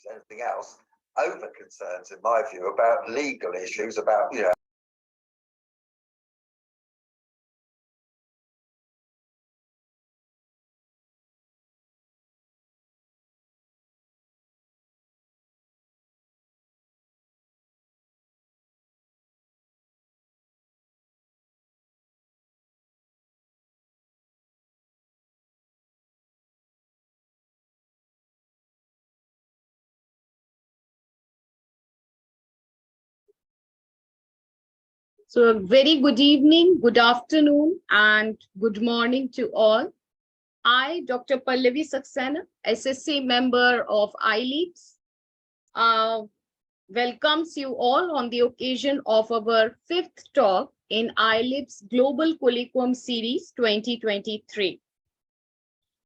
as anything else, over concerns, in my view, about legal issues, about, you know, So a very good evening, good afternoon, and good morning to all. I, Dr. Pallavi Saxena, SSC member of iLEAPS, welcomes you all on the occasion of our fifth talk in iLEAPSGlobal Colloquium Series 2023.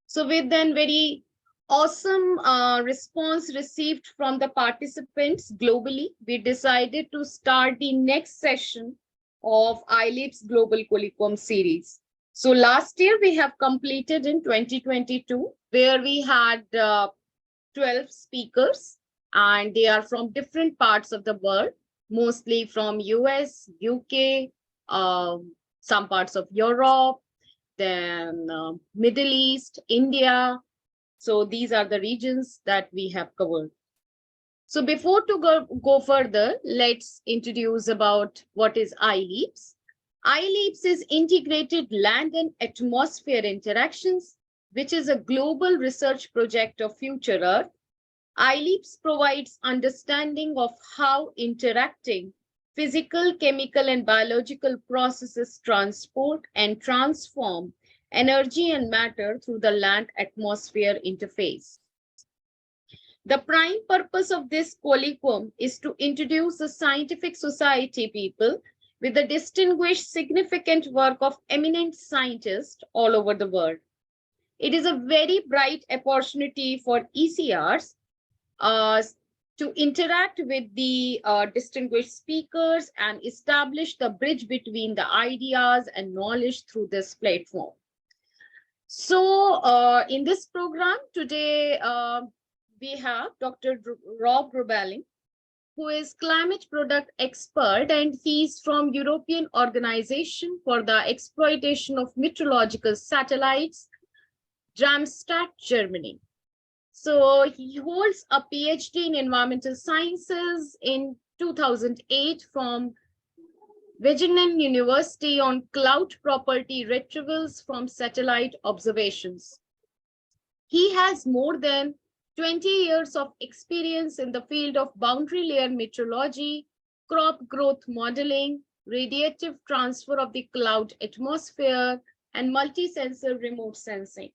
So with then very awesome response received from the participants globally, we decided to start the next session of iLEAPSGlobal Colloquium Series. So last year we have completed in 2022, where we had 12 speakers, and they are from different parts of the world, mostly from US, UK, some parts of Europe, then Middle East, India. So these are the regions that we have covered. So before to go further, let's introduce about what is iLEAPS. iLEAPS is Integrated Land and Atmosphere Interactions, which is a global research project of Future Earth. iLEAPS provides understanding of how interacting physical, chemical, and biological processes transport and transform energy and matter through the land-atmosphere interface. The prime purpose of this colloquium is to introduce the scientific society people with the distinguished significant work of eminent scientists all over the world. It is a very bright opportunity for ECRs to interact with the distinguished speakers and establish the bridge between the ideas and knowledge through this platform. So in this program today, we have Dr. Rob Rubeling, who is climate product expert, and he's from European Organization for the Exploitation of Meteorological Satellites, Darmstadt, Germany. So he holds a PhD in environmental sciences in 2008 from Wageningen University on cloud property retrievals from satellite observations. He has more than 20 years of experience in the field of boundary layer meteorology, crop growth modeling, radiative transfer of the cloud atmosphere, and multi-sensor remote sensing.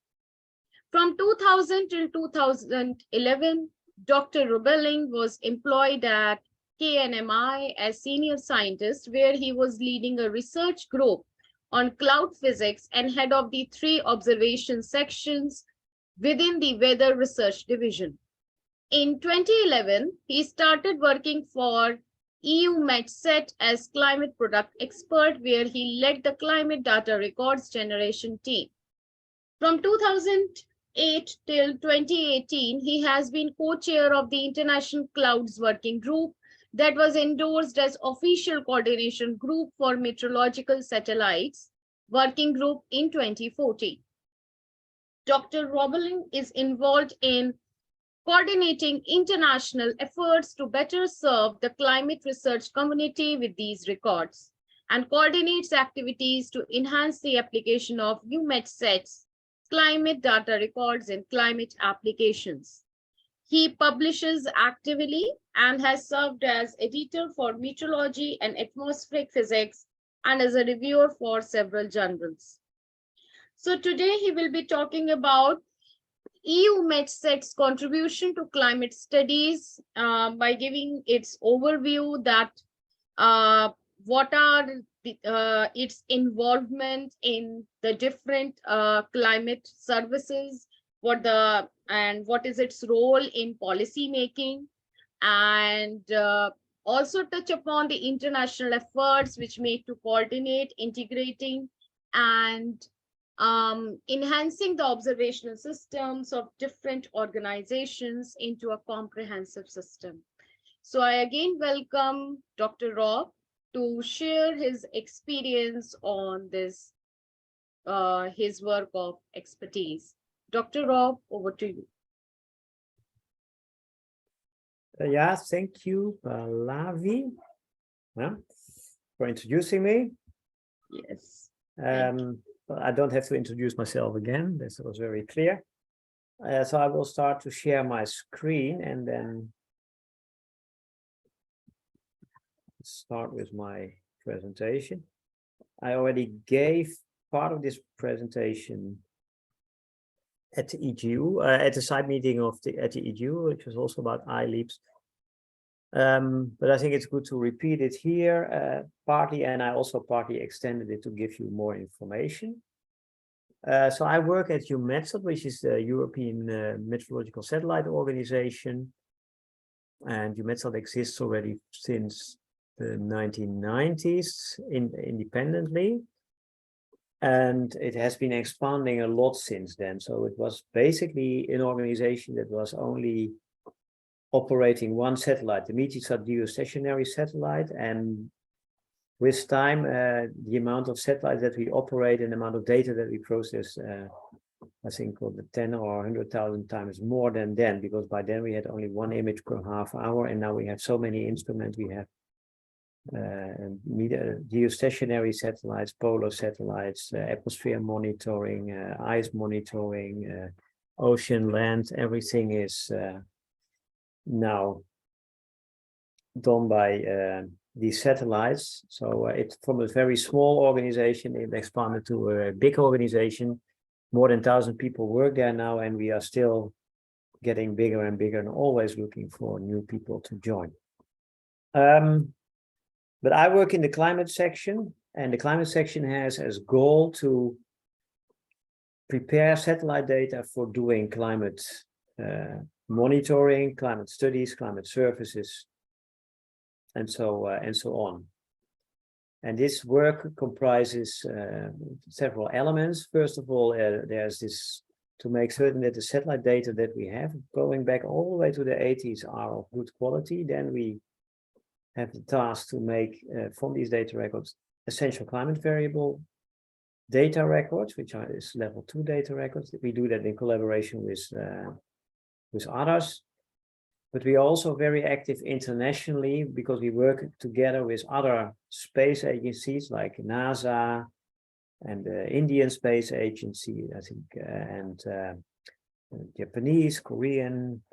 From 2000 till 2011, Dr. Rubeling was employed at KNMI as senior scientist, where he was leading a research group on cloud physics and head of the 3 observation sections within the Weather Research Division. In 2011, he started working for EUMETSAT as climate product expert, where he led the climate data records generation team. From 2008 till 2018, he has been co-chair of the International Clouds Working Group that was endorsed as official coordination group for meteorological satellites working group in 2014. Dr. Rubeling is involved in coordinating international efforts to better serve the climate research community with these records, and coordinates activities to enhance the application of EUMETSAT's climate data records in climate applications. He publishes actively and has served as editor for meteorology and atmospheric physics and as a reviewer for several journals. So today he will be talking about EUMETSAT's contribution to climate studies by giving its overview that what are its involvement in the different climate services, what is its role in policy making, and also touch upon the international efforts which make to coordinate, integrating, and enhancing the observational systems of different organizations into a comprehensive system. So I again welcome Dr. Rob to share his experience on this, his work of expertise. Dr. Rob, over to you. Yeah, thank you, Lavi, for introducing me. Yes. I don't have to introduce myself again. This was very clear. So I will start to share my screen and then start with my presentation. I already gave part of this presentation at the EGU, at the side meeting of at the EGU, which was also about iLEAPS. But I think it's good to repeat it here partly, and I also partly extended it to give you more information. So I work at EUMETSAT, which is the European Meteorological Satellite Organization. And EUMETSAT exists already since the 1990s independently. And it has been expanding a lot since then. So it was basically an organization that was only operating one satellite, the Meteosat geostationary satellite. And with time, the amount of satellites that we operate and the amount of data that we process, I think called the 10 or 100,000 times more than then, because by then we had only one image per half hour, and now we have so many instruments. We have geostationary satellites, polar satellites, atmosphere monitoring, ice monitoring, ocean, land. Everything is now done by these satellites. So it's from a very small organization, it expanded to a big organization. More than 1,000 people work there now, and we are still getting bigger and bigger and always looking for new people to join. But I work in the climate section, and the climate section has as goal to prepare satellite data for doing climate monitoring, climate studies, climate services, and so on. And this work comprises several elements. First of all, there's this to make certain that the satellite data that we have, going back all the way to the 80s, are of good quality. Then we have the task to make from these data records essential climate variable data records, which are level 2 data records. We do that in collaboration with others. But we are also very active internationally because we work together with other space agencies like NASA and the Indian Space Agency, I think, and Japanese, Korean,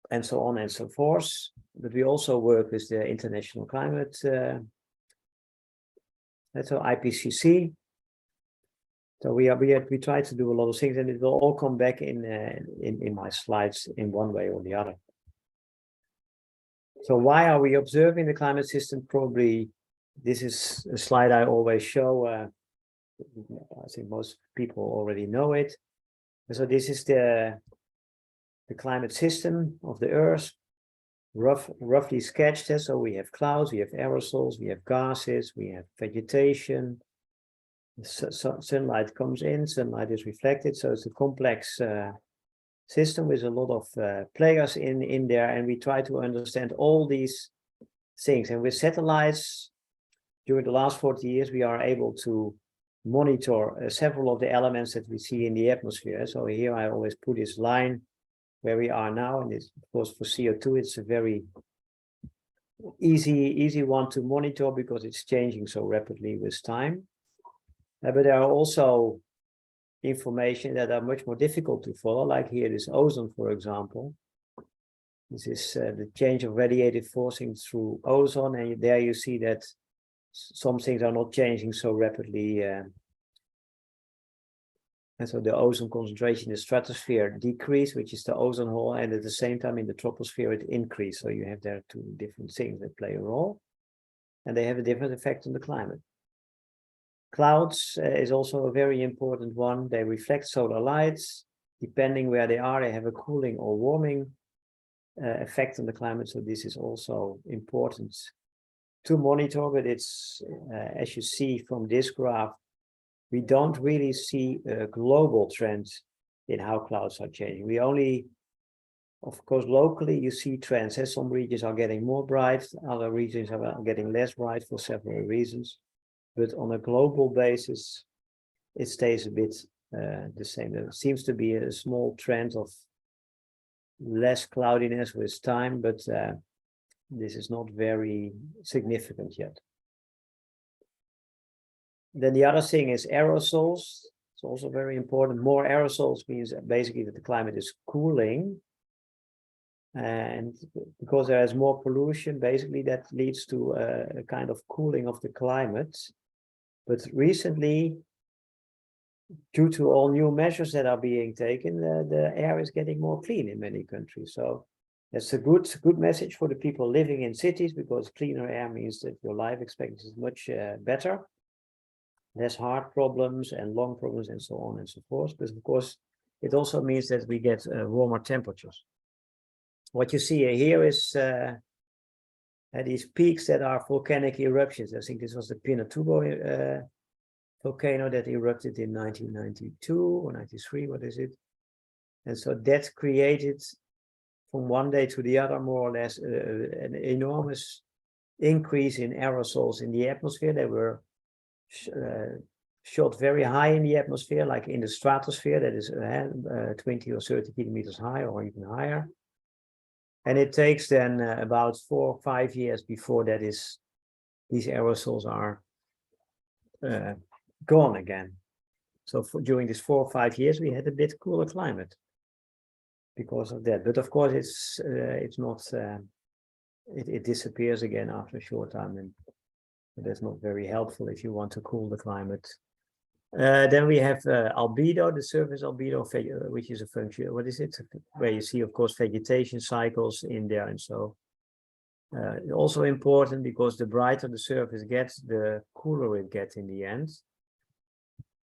and so on and so forth. But we also work with the International Climate, that's IPCC. So we try to do a lot of things, and it will all come back in my slides in one way or the other. So why are we observing the climate system? Probably this is a slide I always show. I think most people already know it. So this is the climate system of the Earth, roughly sketched. So we have clouds, we have aerosols, we have gases, we have vegetation. Sunlight comes in, sunlight is reflected, so it's a complex system with a lot of players in there, and we try to understand all these things. And with satellites, during the last 40 years, we are able to monitor several of the elements that we see in the atmosphere. So here I always put this line where we are now, and it's, of course, for CO2, it's a very easy one to monitor because it's changing so rapidly with time. But there are also information that are much more difficult to follow, like here this ozone, for example. This is the change of radiative forcing through ozone, and there you see that some things are not changing so rapidly. And so the ozone concentration in the stratosphere decreased, which is the ozone hole, and at the same time in the troposphere it increased. So you have there two different things that play a role, and they have a different effect on the climate. Clouds is also a very important one. They reflect solar lights. Depending where they are, they have a cooling or warming effect on the climate. So this is also important to monitor, but it's, as you see from this graph, we don't really see a global trend in how clouds are changing. We only, of course, locally you see trends. As some regions are getting more bright, other regions are getting less bright for several reasons. But on a global basis, it stays a bit the same. There seems to be a small trend of less cloudiness with time, but this is not very significant yet. Then the other thing is aerosols. It's also very important. More aerosols means basically that the climate is cooling. And because there is more pollution, basically that leads to a kind of cooling of the climate. But recently, due to all new measures that are being taken, the air is getting more clean in many countries. So that's a good message for the people living in cities, because cleaner air means that your life expectancy is much better. Less heart problems and lung problems and so on and so forth. But of course, it also means that we get warmer temperatures. What you see here is these peaks that are volcanic eruptions. I think this was the Pinatubo volcano that erupted in 1992 or 93, what is it? And so that created from one day to the other, more or less, an enormous increase in aerosols in the atmosphere. They were shot very high in the atmosphere, like in the stratosphere, that is 20 or 30 kilometers high or even higher. And it takes then about 4 or 5 years before these aerosols are gone again. So during these 4 or 5 years, we had a bit cooler climate because of that. But of course, it's not. It disappears again after a short time, and that's not very helpful if you want to cool the climate. Then we have albedo, the surface albedo, which is a function. What is it? Where you see, of course, vegetation cycles in there, and so also important because the brighter the surface gets, the cooler it gets in the end.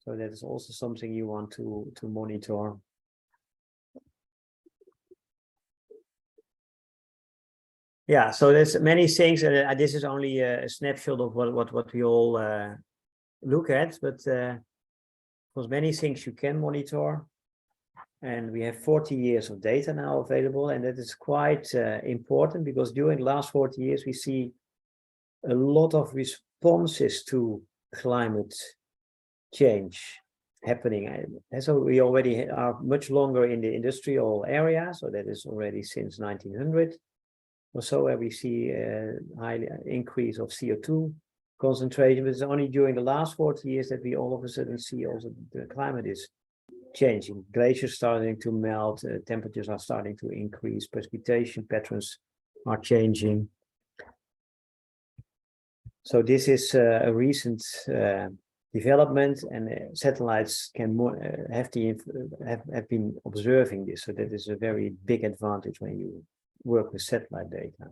So that is also something you want to monitor. Yeah, so there's many things, and this is only a snapshot of what we all look at, but of course many things you can monitor, and we have 40 years of data now available, and that is quite important because during the last 40 years we see a lot of responses to climate change happening. And so we already are much longer in the industrial area, so that is already since 1900 or so, where we see a high increase of CO2 concentration. But it's only during the last 40 years that we all of a sudden see also the climate is changing. Glaciers starting to melt, temperatures are starting to increase, precipitation patterns are changing. So this is a recent development, and satellites can have been observing this. So that is a very big advantage when you work with satellite data.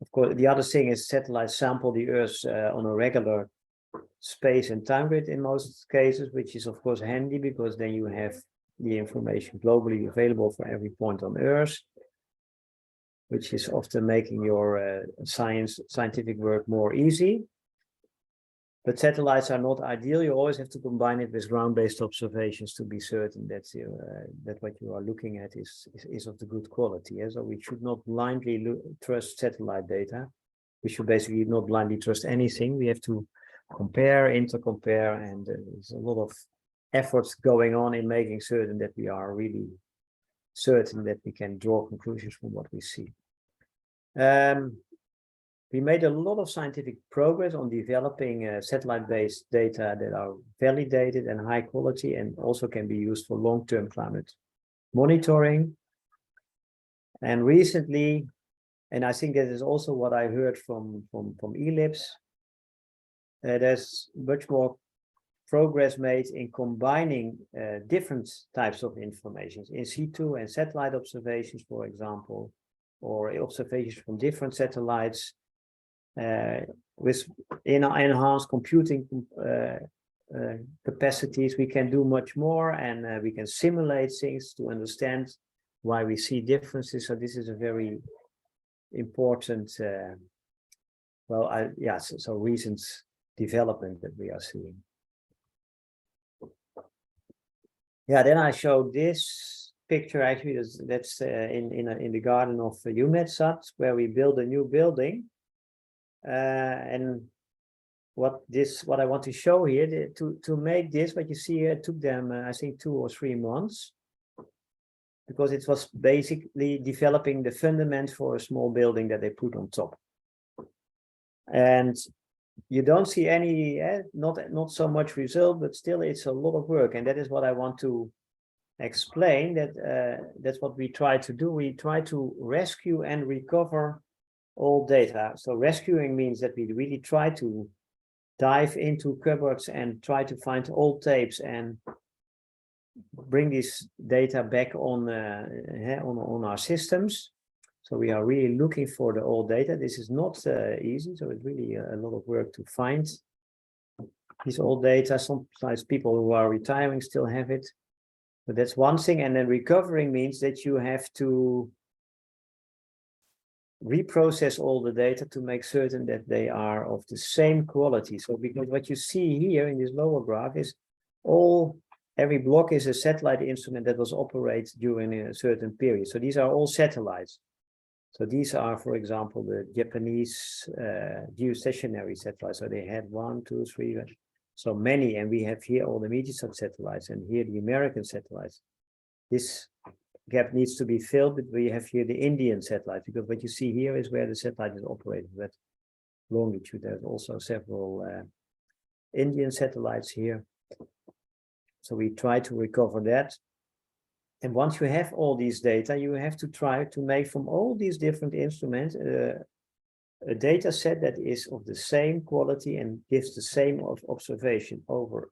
Of course, the other thing is satellites sample the Earth on a regular space and time grid in most cases, which is of course handy because then you have the information globally available for every point on Earth, which is often making your scientific work more easy. But satellites are not ideal. You always have to combine it with ground-based observations to be certain that that what you are looking at is of the good quality. So we should not blindly trust satellite data. We should basically not blindly trust anything. We have to compare, intercompare, and there's a lot of efforts going on in making certain that we are really certain that we can draw conclusions from what we see. We made a lot of scientific progress on developing satellite-based data that are validated and high quality, and also can be used for long-term climate monitoring. And recently, and I think that is also what I heard from iLEAPS, there's much more progress made in combining different types of information, in situ and satellite observations, for example, or observations from different satellites. With enhanced computing capacities, we can do much more, and we can simulate things to understand why we see differences. So this is a very important, so recent development that we are seeing. Yeah, then I showed this picture. Actually, that's in the garden of UMedSat, where we build a new building. And what I want to show here, to make this, what you see here, it took them I think 2 or 3 months, because it was basically developing the fundament for a small building that they put on top. And you don't see any, not so much result, but still it's a lot of work. And that is what I want to explain, that that's what we try to do. We try to rescue and recover all data. So rescuing means that we really try to dive into cupboards and try to find old tapes and bring this data back on our systems. So we are really looking for the old data. This is not easy, so it's really a lot of work to find these old data. Sometimes people who are retiring still have it, but that's one thing. And then recovering means that you have to reprocess all the data to make certain that they are of the same quality. So because what you see here in this lower graph is every block is a satellite instrument that was operated during a certain period. So these are all satellites. So these are, for example, the Japanese geostationary satellites. So they had 1, 2, 3, so many, and we have here all the Meteosat satellites, and here the American satellites. This gap needs to be filled, but we have here the Indian satellite, because what you see here is where the satellite is operated, that longitude. There's also several Indian satellites here. So we try to recover that. And once you have all these data, you have to try to make from all these different instruments a data set that is of the same quality and gives the same observation over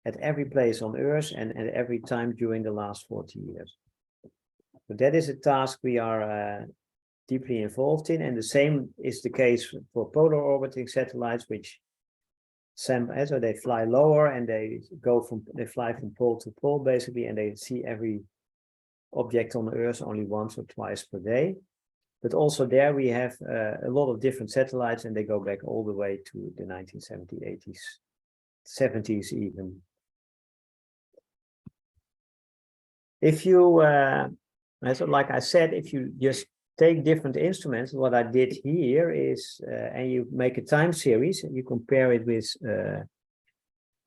at every place on Earth and at every time during the last 40 years. So that is a task we are deeply involved in, and the same is the case for polar orbiting satellites, which so they fly lower and they fly from pole to pole basically, and they see every object on Earth only once or twice per day. But also there we have a lot of different satellites, and they go back all the way to the 1970s, 80s, 70s even. If you, like I said, if you just take different instruments, what I did here is, and you make a time series and you compare it with,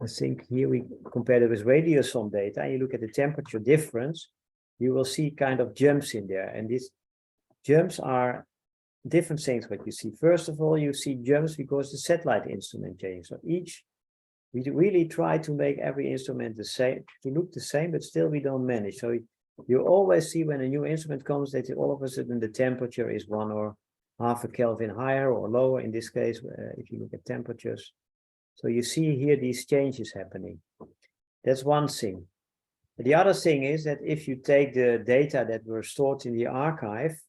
I think here we compared it with radiosonde data, and you look at the temperature difference, you will see kind of jumps in there. And these jumps are different things what you see. First of all, you see jumps because the satellite instrument changes. So we really try to make every instrument the same, to look the same, but still we don't manage. So you always see when a new instrument comes that all of a sudden the temperature is 1 or half a Kelvin higher or lower, in this case, if you look at temperatures. So you see here these changes happening. That's one thing. The other thing is that if you take the data that were stored in the archive,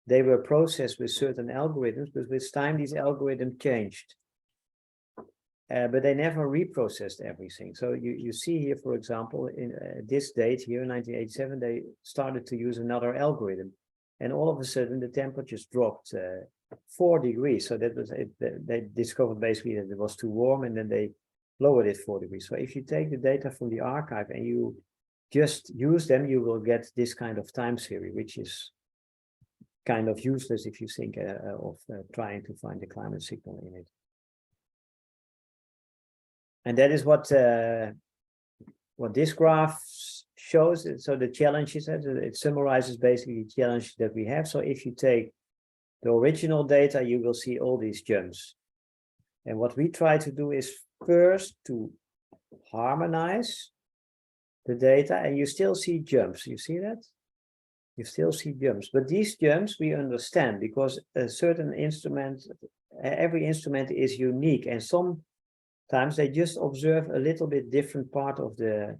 they were processed with certain algorithms, but with time these algorithms changed. But they never reprocessed everything. So you see here, for example, in this date here, 1987, they started to use another algorithm. And all of a sudden, the temperatures dropped 4 degrees. So that was it. They discovered basically that it was too warm, and then they lowered it 4 degrees. So if you take the data from the archive and you just use them, you will get this kind of time series, which is kind of useless if you think of trying to find the climate signal in it. And that is what this graph shows. So the challenges, it summarizes basically the challenges that we have. So if you take the original data, you will see all these jumps. And what we try to do is first to harmonize the data, and you still see jumps. You see that? You still see jumps, but these jumps we understand because a certain instrument, every instrument is unique, and sometimes they just observe a little bit different part of the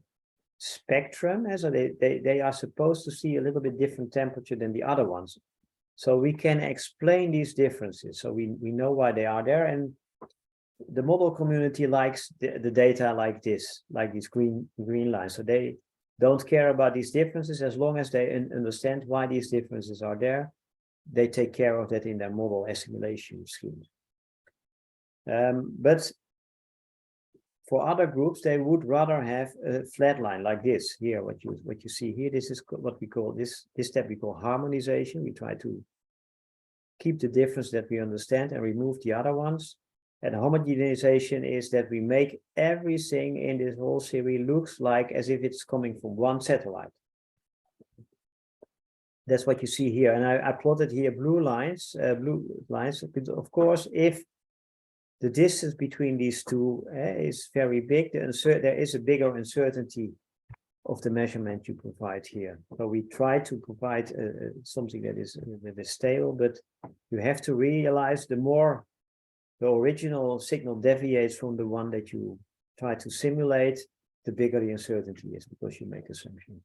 spectrum, and so they are supposed to see a little bit different temperature than the other ones. So we can explain these differences, so we know why they are there, and the model community likes the data like this, like these green lines. So they don't care about these differences as long as they understand why these differences are there. They take care of that in their model assimilation schemes. But for other groups, they would rather have a flat line like this here. What you see here, this is what we call this step we call harmonization. We try to keep the difference that we understand and remove the other ones. And homogenization is that we make everything in this whole series looks like as if it's coming from one satellite. That's what you see here. And I plotted here blue lines. But of course, if the distance between these two is very big, there is a bigger uncertainty of the measurement you provide here. So we try to provide something that is stable, but you have to realize the more the original signal deviates from the one that you try to simulate, the bigger the uncertainty is because you make assumptions.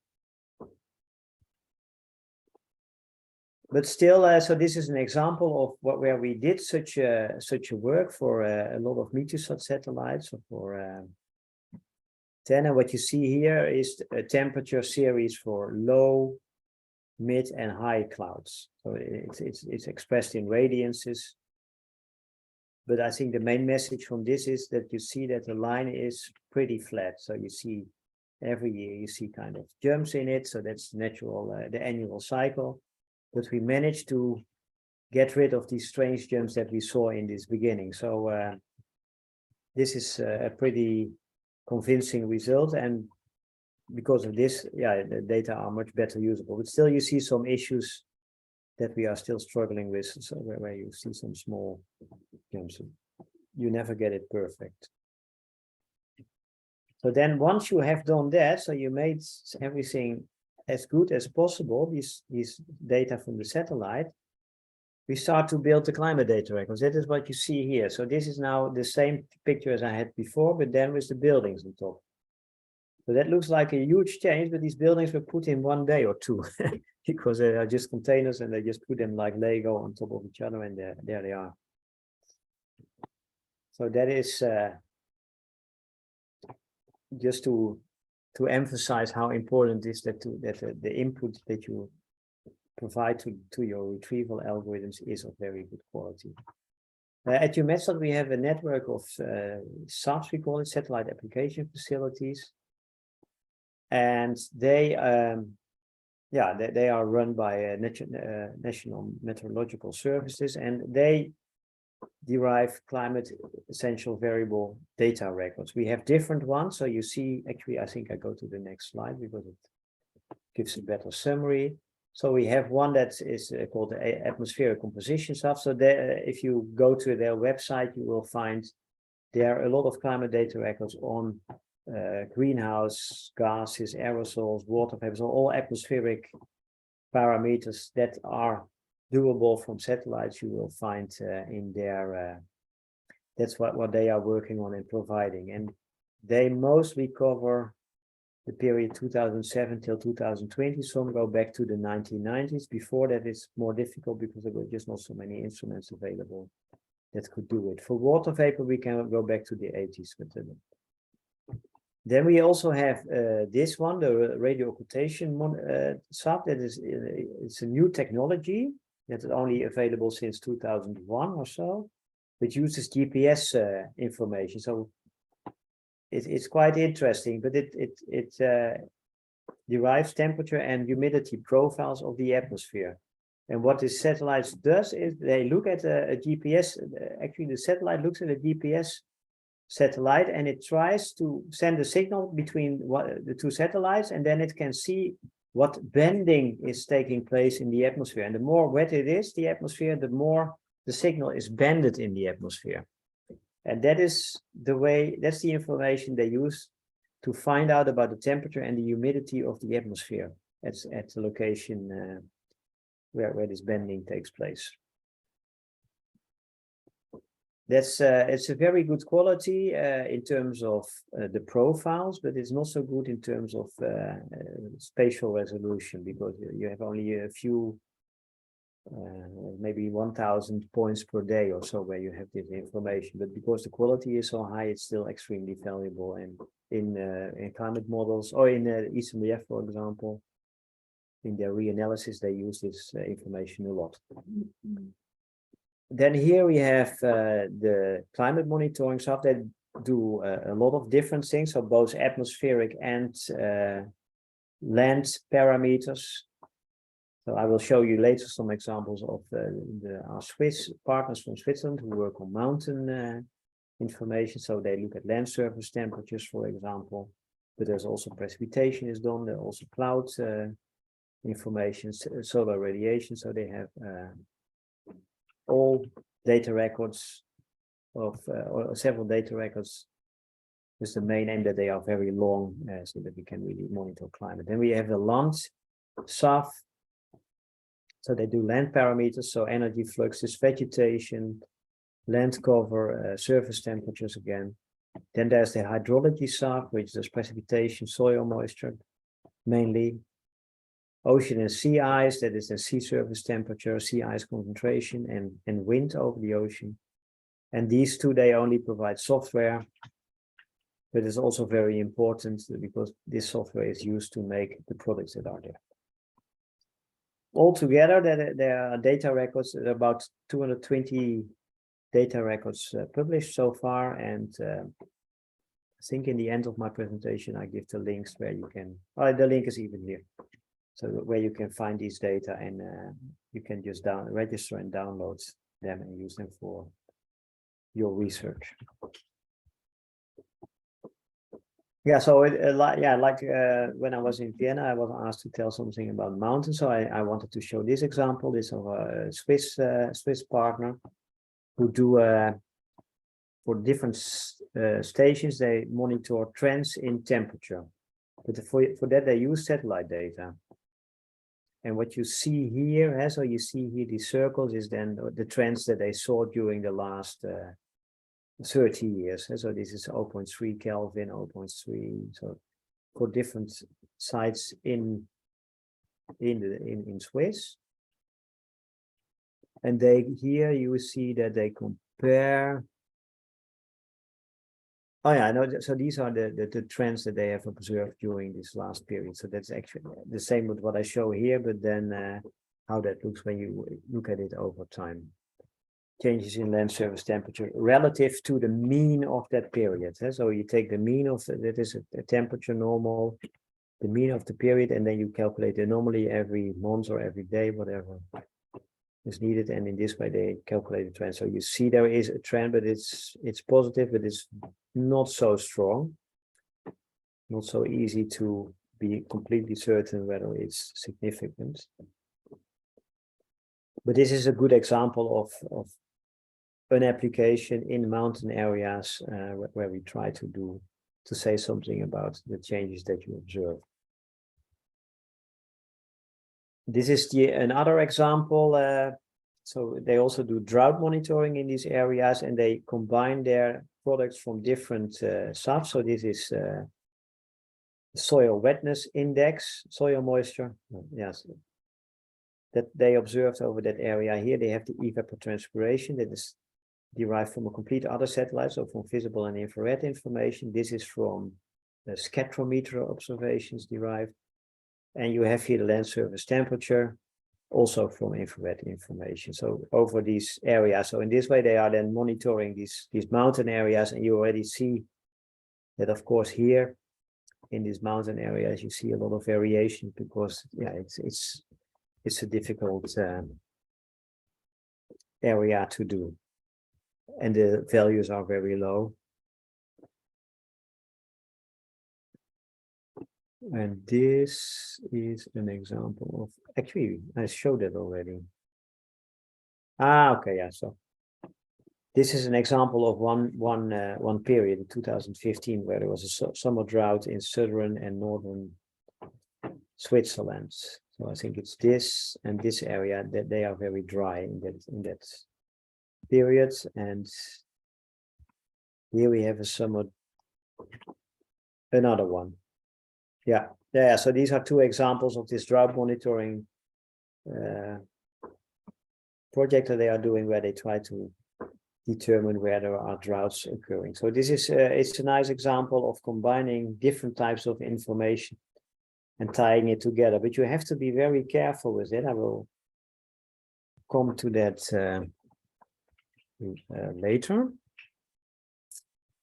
But still, so this is an example of where we did such a work for a lot of Meteosat satellites. So for 10, and what you see here is a temperature series for low, mid, and high clouds. So it's expressed in radiances. But I think the main message from this is that you see that the line is pretty flat. So you see every year you see kind of jumps in it. So that's natural, the annual cycle. But we managed to get rid of these strange jumps that we saw in this beginning. So this is a pretty convincing result. And because of this, yeah, the data are much better usable. But still, you see some issues that we are still struggling with. So where you see some small jumps, you never get it perfect. So then once you have done that, so you made everything as good as possible, these data from the satellite, we start to build the climate data records. That is what you see here. So this is now the same picture as I had before, but then with the buildings on top. So that looks like a huge change, but these buildings were put in 1 day or two because they are just containers and they just put them like Lego on top of each other, and there they are. So that is just to emphasize how important it is that the input that you provide to your retrieval algorithms is of very good quality. At EUMETSAT, we have a network of SAFs, we call it, satellite application facilities, and they are run by National Meteorological Services, and they derive climate essential variable data records. We have different ones. So you see, actually, I think I go to the next slide because it gives a better summary. So we have one that is called the atmospheric composition stuff. So there, if you go to their website, you will find there are a lot of climate data records on greenhouse gases, aerosols, water vapors, all atmospheric parameters that are doable from satellites. You will find in their that's what they are working on and providing, and they mostly cover the period 2007 till 2020. Some go back to the 1990s. Before that, it's more difficult because there were just not so many instruments available that could do it. For water vapor, we can go back to the 80s. But then we also have this one, the radio occultation sub. That is, it's a new technology that is only available since 2001 or so, which uses GPS information. So it's quite interesting, but it derives temperature and humidity profiles of the atmosphere. And what this satellite does is they look at a GPS. Actually, the satellite looks at a GPS satellite, and it tries to send a signal between the two satellites, and then it can see what bending is taking place in the atmosphere. And the more wet it is, the atmosphere, the more the signal is bended in the atmosphere. And that is the way, that's the information they use to find out about the temperature and the humidity of the atmosphere at the location where this bending takes place. That's it's a very good quality in terms of the profiles, but it's not so good in terms of spatial resolution, because you have only a few, maybe 1,000 points per day or so where you have this information. But because the quality is so high, it's still extremely valuable. And in climate models, or in ECMWF, for example, in their reanalysis, they use this information a lot. Then here we have the climate monitoring software. do a lot of different things, so both atmospheric and land parameters. So I will show you later some examples of our Swiss partners from Switzerland who work on mountain information. So they look at land surface temperatures, for example, but there's also precipitation is done. There's also cloud information, solar radiation. So they have all data records of or several data records with the main aim that they are very long so that we can really monitor climate. Then we have the land SAF. So they do land parameters, so energy fluxes, vegetation, land cover, surface temperatures again. Then there's the hydrology SAF, which is precipitation, soil moisture, mainly. Ocean and sea ice, that is the sea surface temperature, sea ice concentration, and wind over the ocean. And these two, they only provide software, but it's also very important because this software is used to make the products that are there. Altogether, there are data records, about 220 data records published so far, and I think in the end of my presentation, I give the links where you can, the link is even here. So where you can find these data and you can just register and download them and use them for your research. Yeah, so when I was in Vienna, I was asked to tell something about mountains. So I wanted to show this example. This of a Swiss partner who do for different stations, they monitor trends in temperature. But for that, they use satellite data. And what you see here, so you see here these circles is then the trends that they saw during the last 30 years. So this is 0.3 Kelvin, 0.3. So for different sites in Swiss. And here you see that they compare. Oh yeah, no. So these are the trends that they have observed during this last period. So that's actually the same with what I show here, but then how that looks when you look at it over time. Changes in land surface temperature relative to the mean of that period. So you take the mean of that is a temperature normal, the mean of the period, and then you calculate it normally every month or every day, whatever is needed. And in this way, they calculate the trend. So you see there is a trend, but it's positive, but it's not so strong, not so easy to be completely certain whether it's significant. But this is a good example of an application in mountain areas where we try to say something about the changes that you observe. This is another example. So they also do drought monitoring in these areas, and they combine their products from different SAFs. So this is soil wetness index, soil moisture. Yes, that they observed over that area here. They have the evapotranspiration that is derived from a complete other satellite, so from visible and infrared information. This is from the spectrometer observations derived. And you have here the land surface temperature, also from infrared information. So over these areas, so in this way, they are then monitoring these mountain areas, and you already see that, of course, here in these mountain areas, you see a lot of variation because, yeah, it's a difficult area to do, and the values are very low. And this is an example of, actually, I showed it already. Okay, yeah, so this is an example of one period in 2015 where there was a summer drought in southern and northern Switzerland. So I think it's this and this area that they are very dry in that period. And here we have a summer, another one. Yeah, so these are two examples of this drought monitoring project that they are doing, where they try to determine where there are droughts occurring. So this is it's a nice example of combining different types of information and tying it together, but you have to be very careful with it. I will come to that later.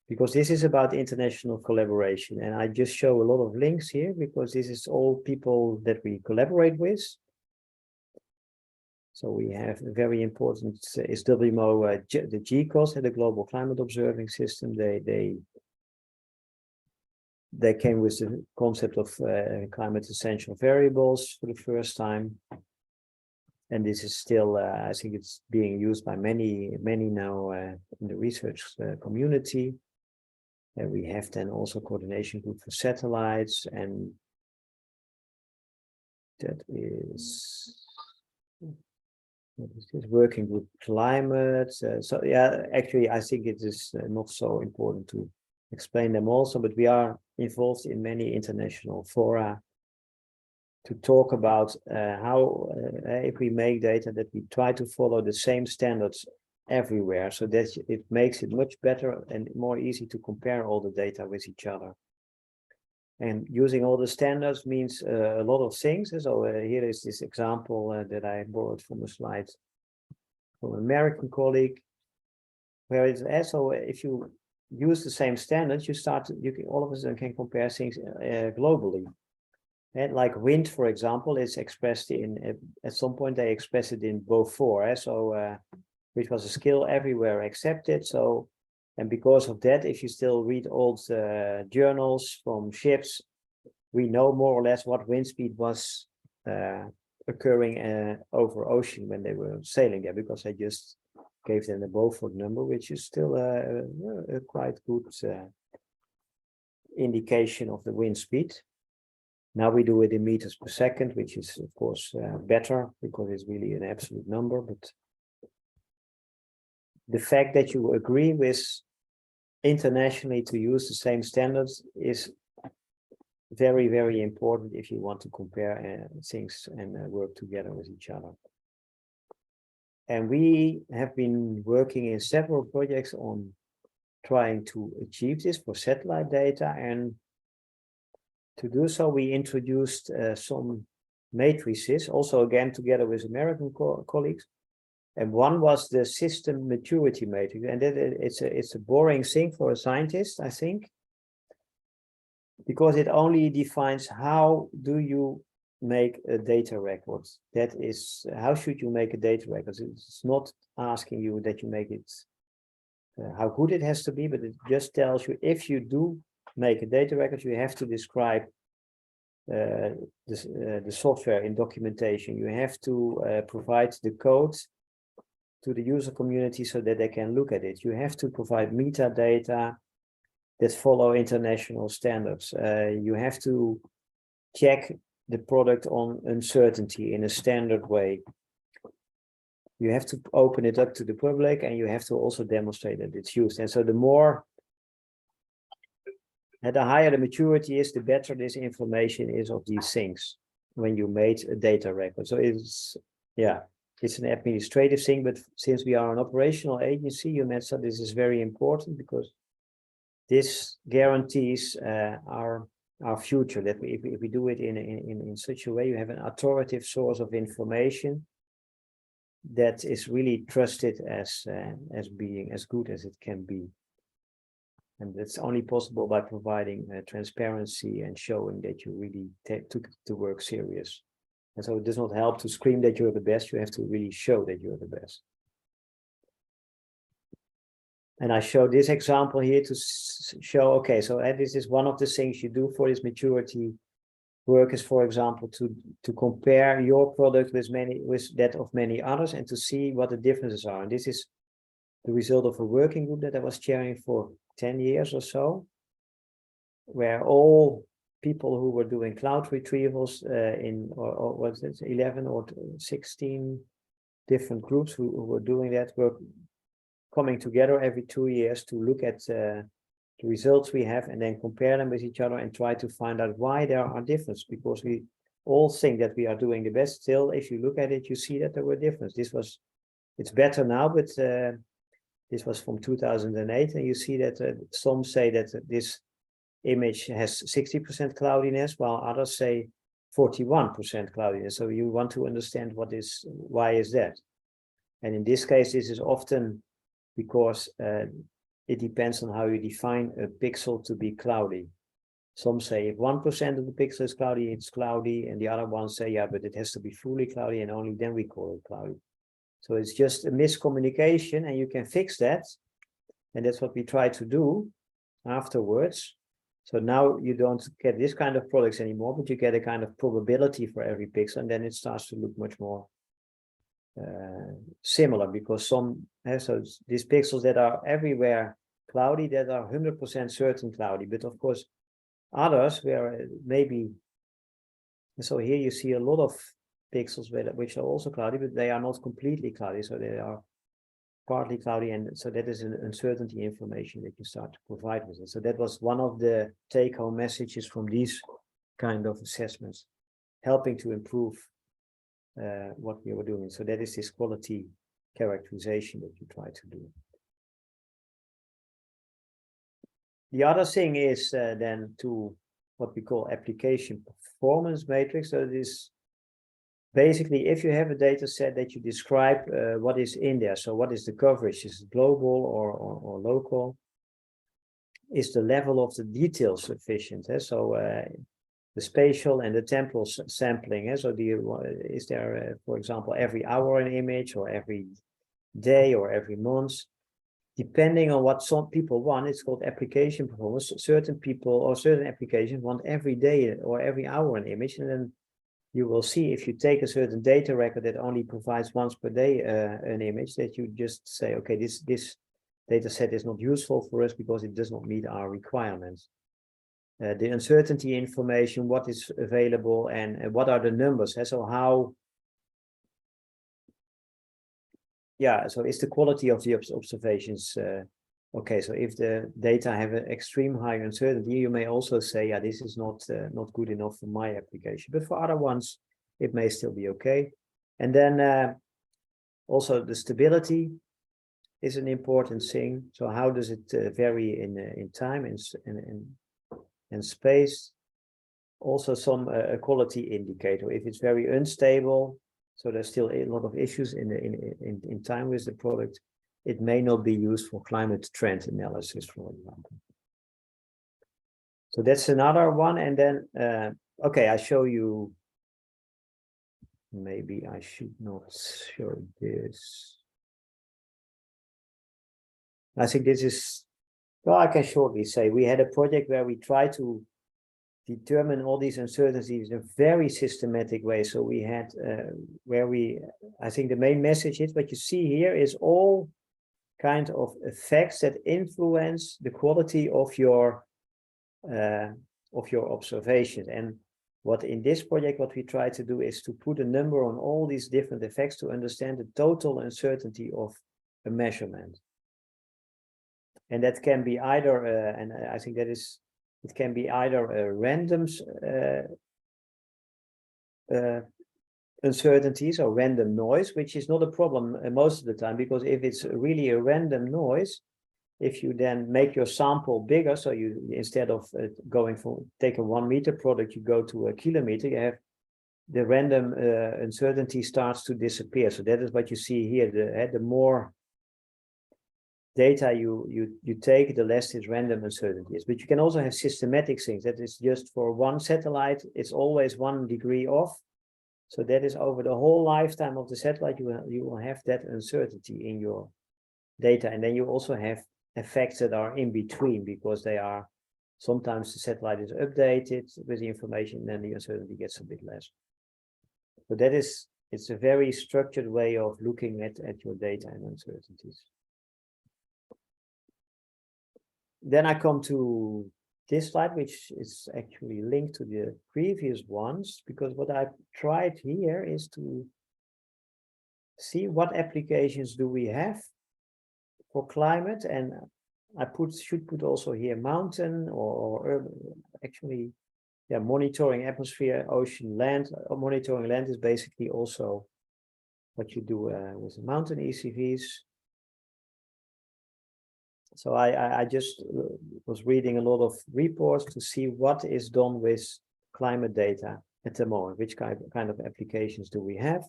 because this is about international collaboration. And I just show a lot of links here because this is all people that we collaborate with. So we have a very important is WMO, the GCOS, the Global Climate Observing System. They came with the concept of climate essential variables for the first time. And this is still, I think it's being used by many now in the research community. And we have then also coordination group for satellites, and that is, what is this? Working with climate. So yeah, actually, I think it is not so important to explain them also, but we are involved in many international fora to talk about how if we make data that we try to follow the same standards everywhere, so that it makes it much better and more easy to compare all the data with each other. And using all the standards means a lot of things. So here is this example that I borrowed from a slide from an American colleague, where it's also if you use the same standards, you can all of a sudden can compare things globally. And like wind, for example, is expressed in at some point they express it in Beaufort, so which was a scale everywhere accepted. So, and because of that, if you still read old journals from ships, we know more or less what wind speed was occurring over ocean when they were sailing there, because I just gave them the Beaufort number, which is still a quite good indication of the wind speed. Now we do it in meters per second, which is of course better because it's really an absolute number. But the fact that you agree with internationally to use the same standards is very, very important if you want to compare things and work together with each other. And we have been working in several projects on trying to achieve this for satellite data, and to do so, we introduced some matrices, also again together with American colleagues. And one was the system maturity matrix, and it's a boring thing for a scientist, I think, because it only defines how do you make a data record. That is, how should you make a data record? It's not asking you that you make it how good it has to be, but it just tells you if you do make a data record, you have to describe the software in documentation. You have to provide the code to the user community so that they can look at it. You have to provide metadata that follow international standards. You have to check the product on uncertainty in a standard way. You have to open it up to the public, and you have to also demonstrate that it's used. And so the higher the maturity is, the better this information is of these things when you made a data record. So it's, yeah, it's an administrative thing, but since we are an operational agency, UNETSA, this is very important because this guarantees our future, that if we do it in such a way, you have an authoritative source of information that is really trusted as being as good as it can be. And that's only possible by providing transparency and showing that you really took the work serious. And so it does not help to scream that you're the best, you have to really show that you're the best. And I show this example here to show, okay, so this is one of the things you do for this maturity work is, for example, to compare your product with that of many others and to see what the differences are. And this is the result of a working group that I was chairing for 10 years or so, where all people who were doing cloud retrievals or was it 11 or 16 different groups who were doing that were coming together every 2 years to look at the results we have and then compare them with each other and try to find out why there are differences, because we all think that we are doing the best. Still, if you look at it, you see that there were differences. It's better now, but this was from 2008, and you see that some say that this image has 60% cloudiness, while others say 41% cloudiness. So you want to understand why is that? And in this case, this is often because it depends on how you define a pixel to be cloudy. Some say if 1% of the pixel is cloudy, it's cloudy, and the other ones say, yeah, but it has to be fully cloudy, and only then we call it cloudy. So it's just a miscommunication, and you can fix that. And that's what we try to do afterwards. So now you don't get this kind of products anymore, but you get a kind of probability for every pixel, and then it starts to look much more similar, because so these pixels that are everywhere cloudy, that are 100% certain cloudy, but of course others where maybe, so here you see a lot of pixels which are also cloudy, but they are not completely cloudy, so they are partly cloudy, and so that is an uncertainty information that you start to provide with it. So that was one of the take-home messages from these kind of assessments, helping to improve what we were doing. So that is this quality characterization that you try to do. The other thing is then to what we call application performance matrix. So this basically, if you have a data set that you describe what is in there, so what is the coverage? Is it global or local? Is the level of the detail sufficient? So the spatial and the temporal sampling. So is there, for example, every hour an image, or every day, or every month? Depending on what some people want, it's called application performance. Certain people or certain applications want every day or every hour an image, and then you will see if you take a certain data record that only provides once per day an image, that you just say, okay, this data set is not useful for us because it does not meet our requirements. The uncertainty information, what is available, and what are the numbers? So how, yeah, so is the quality of the observations okay? So if the data have an extreme high uncertainty, you may also say, yeah, this is not good enough for my application. But for other ones, it may still be okay. And then also the stability is an important thing. So how does it vary in time and space? Also some quality indicator. If it's very unstable, so there's still a lot of issues in time with the product, it may not be used for climate trend analysis, for example. So that's another one. And then, okay, I show you, maybe I should not show this. I think this is, well, I can shortly say we had a project where we tried to determine all these uncertainties in a very systematic way. So we had I think the main message is what you see here is all kind of effects that influence the quality of your observation. And what in this project, what we try to do is to put a number on all these different effects to understand the total uncertainty of a measurement. And that can be either, and I think that is, it can be either a random uncertainties or random noise, which is not a problem most of the time, because if it's really a random noise, if you then make your sample bigger, so you, instead of going for, take a 1 meter product, you go to a kilometer, you have the random uncertainty starts to disappear. So that is what you see here. The more data you take, the less this random uncertainty is. But you can also have systematic things. That is just for one satellite, it's always 1 degree off. So that is over the whole lifetime of the satellite, you will have that uncertainty in your data. And then you also have effects that are in between, because they are, sometimes the satellite is updated with the information, and then the uncertainty gets a bit less. So that is, it's a very structured way of looking at your data and uncertainties. Then I come to this slide, which is actually linked to the previous ones, because what I've tried here is to see what applications do we have for climate, and I should put also here mountain or urban, actually, yeah, monitoring atmosphere, ocean, land. Monitoring land is basically also what you do with the mountain ECVs. So I just was reading a lot of reports to see what is done with climate data at the moment, which kind of applications do we have.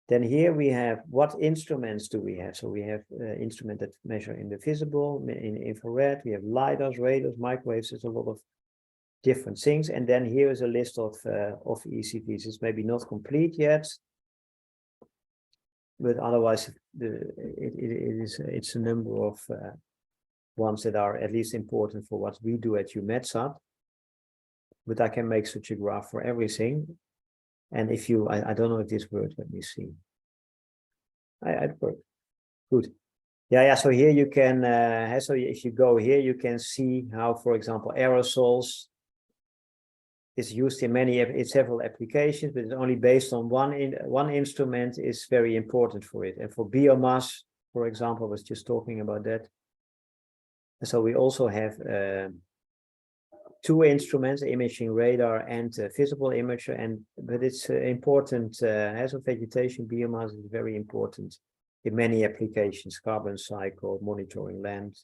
Then here we have what instruments do we have? So we have instruments that measure in the visible, in infrared, we have lidars, radars, microwaves, there's a lot of different things. And then here is a list of ECVs. It's maybe not complete yet, but otherwise it's a number of ones that are at least important for what we do at UMETSAT. But I can make such a graph for everything. And if you, I don't know if this works, let me see. It worked. Good. Yeah. So here you can, so if you go here, you can see how, for example, aerosols is used in several applications, but it's only based on one instrument is very important for it. And for biomass, for example, I was just talking about that. And so we also have two instruments, imaging radar and visible imager, but it's important as of vegetation, biomass is very important in many applications, carbon cycle, monitoring land,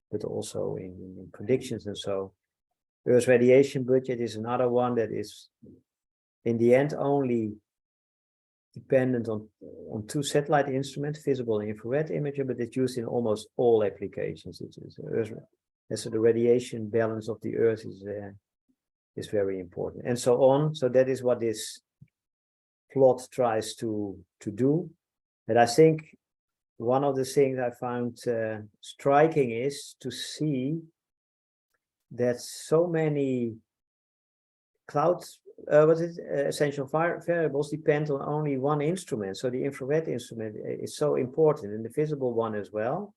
but also in predictions and so. Earth's radiation budget is another one that is in the end only dependent on two satellite instruments, visible and infrared imager, but it's used in almost all applications. And so the radiation balance of the Earth is very important, and so on. So that is what this plot tries to do. And I think one of the things I found striking is to see that so many essential variables depend on only one instrument. So the infrared instrument is so important, and the visible one as well.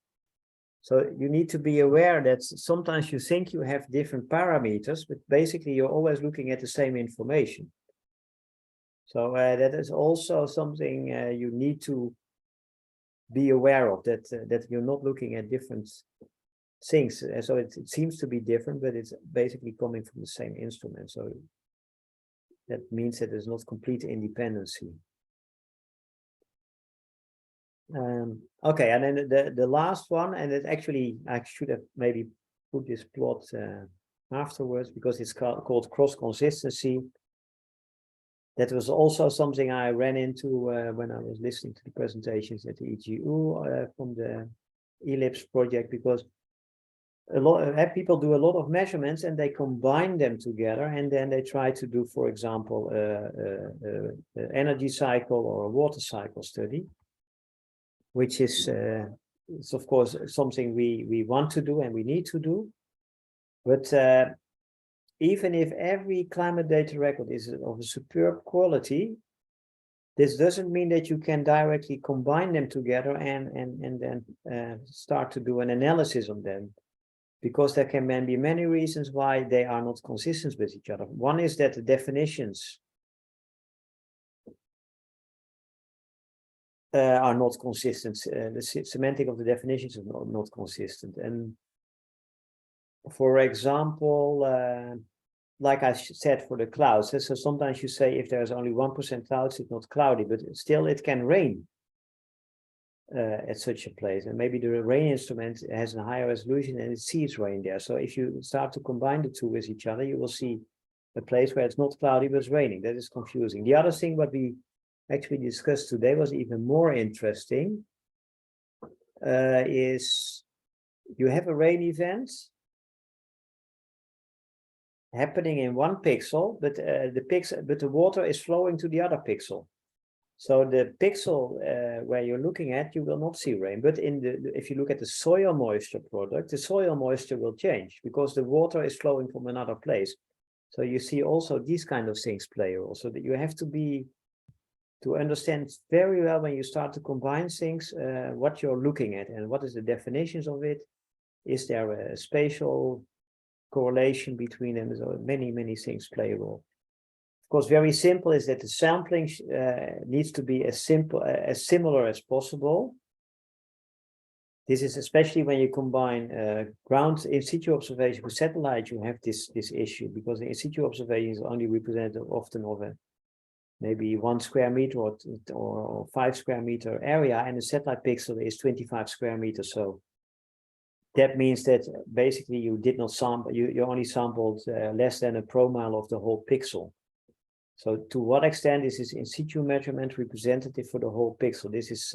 So you need to be aware that sometimes you think you have different parameters, but basically you're always looking at the same information. So that is also something you need to be aware of, that you're not looking at different things. So it seems to be different, but it's basically coming from the same instrument. So that means that there's not complete independency. Okay, and then the last one, and it actually, I should have maybe put this plot afterwards, because it's called cross consistency. That was also something I ran into when I was listening to the presentations at the EGU from the iLEAPS project, because a lot of people do a lot of measurements and they combine them together, and then they try to do, for example, an energy cycle or a water cycle study, which is it's of course something we want to do and we need to do. But even if every climate data record is of a superb quality, this doesn't mean that you can directly combine them together and then start to do an analysis on them, because there can be many reasons why they are not consistent with each other. One is that the definitions are not consistent. The semantic of the definitions is not consistent. And for example, like I said for the clouds, so sometimes you say if there's only 1% clouds, it's not cloudy, but still it can rain at such a place. And maybe the rain instrument has a higher resolution and it sees rain there. So if you start to combine the two with each other, you will see a place where it's not cloudy, but it's raining. That is confusing. The other thing what we actually discussed today was even more interesting, is you have a rain event happening in one pixel, but the water is flowing to the other pixel. So the pixel where you're looking at, you will not see rain. But if you look at the soil moisture product, the soil moisture will change because the water is flowing from another place. So you see also these kind of things play a role. So that you have to understand very well when you start to combine things, what you're looking at and what is the definitions of it. Is there a spatial correlation between them? So many things play a role. Of course, very simple is that the sampling needs to be as similar as possible. This is especially when you combine ground in situ observation with satellite, you have this issue, because the in situ observation is only representative often of a maybe 1 square meter or 5 square meter area, and the satellite pixel is 25 square meters. So that means that basically you did not sample, you only sampled less than a promile of the whole pixel. So to what extent is this in situ measurement representative for the whole pixel? This is,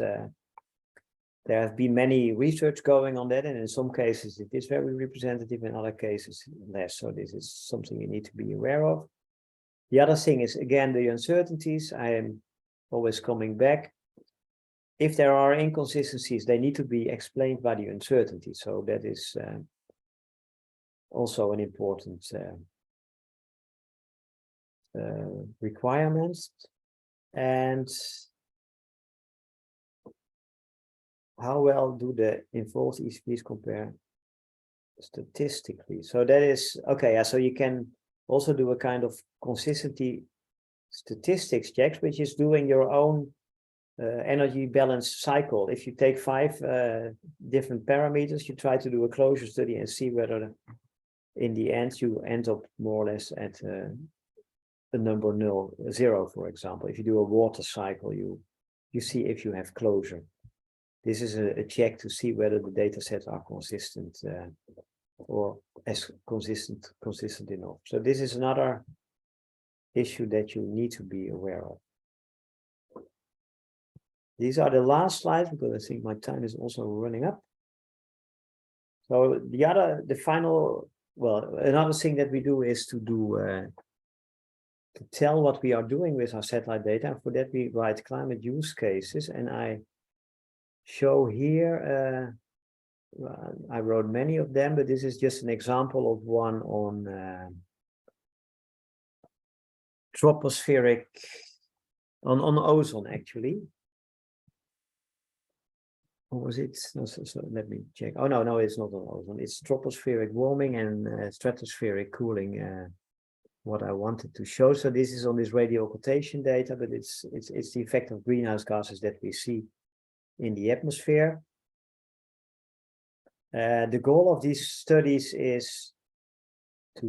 there have been many research going on that, and in some cases it is very representative, in other cases less. So this is something you need to be aware of. The other thing is, again, the uncertainties. I am always coming back. If there are inconsistencies, they need to be explained by the uncertainty. So that is also an important requirement. And how well do the involved ECPs compare statistically? So that is, okay, so you can also do a kind of consistency statistics checks, which is doing your own energy balance cycle. If you take 5 different parameters, you try to do a closure study and see whether in the end you end up more or less at the number 0, for example. If you do a water cycle, you see if you have closure. This is a check to see whether the data sets are consistent or as consistent enough. So this is another issue that you need to be aware of. These are the last slides because I think my time is also running up. So the final, well, another thing that we do is to tell what we are doing with our satellite data. And for that, we write climate use cases. And I show here, I wrote many of them, but this is just an example of one on tropospheric, on ozone, actually. Or was it? No, so let me check. Oh, no, it's not on ozone. It's tropospheric warming and stratospheric cooling. What I wanted to show. So this is on this radio occultation data, but it's the effect of greenhouse gases that we see in the atmosphere. The goal of these studies is to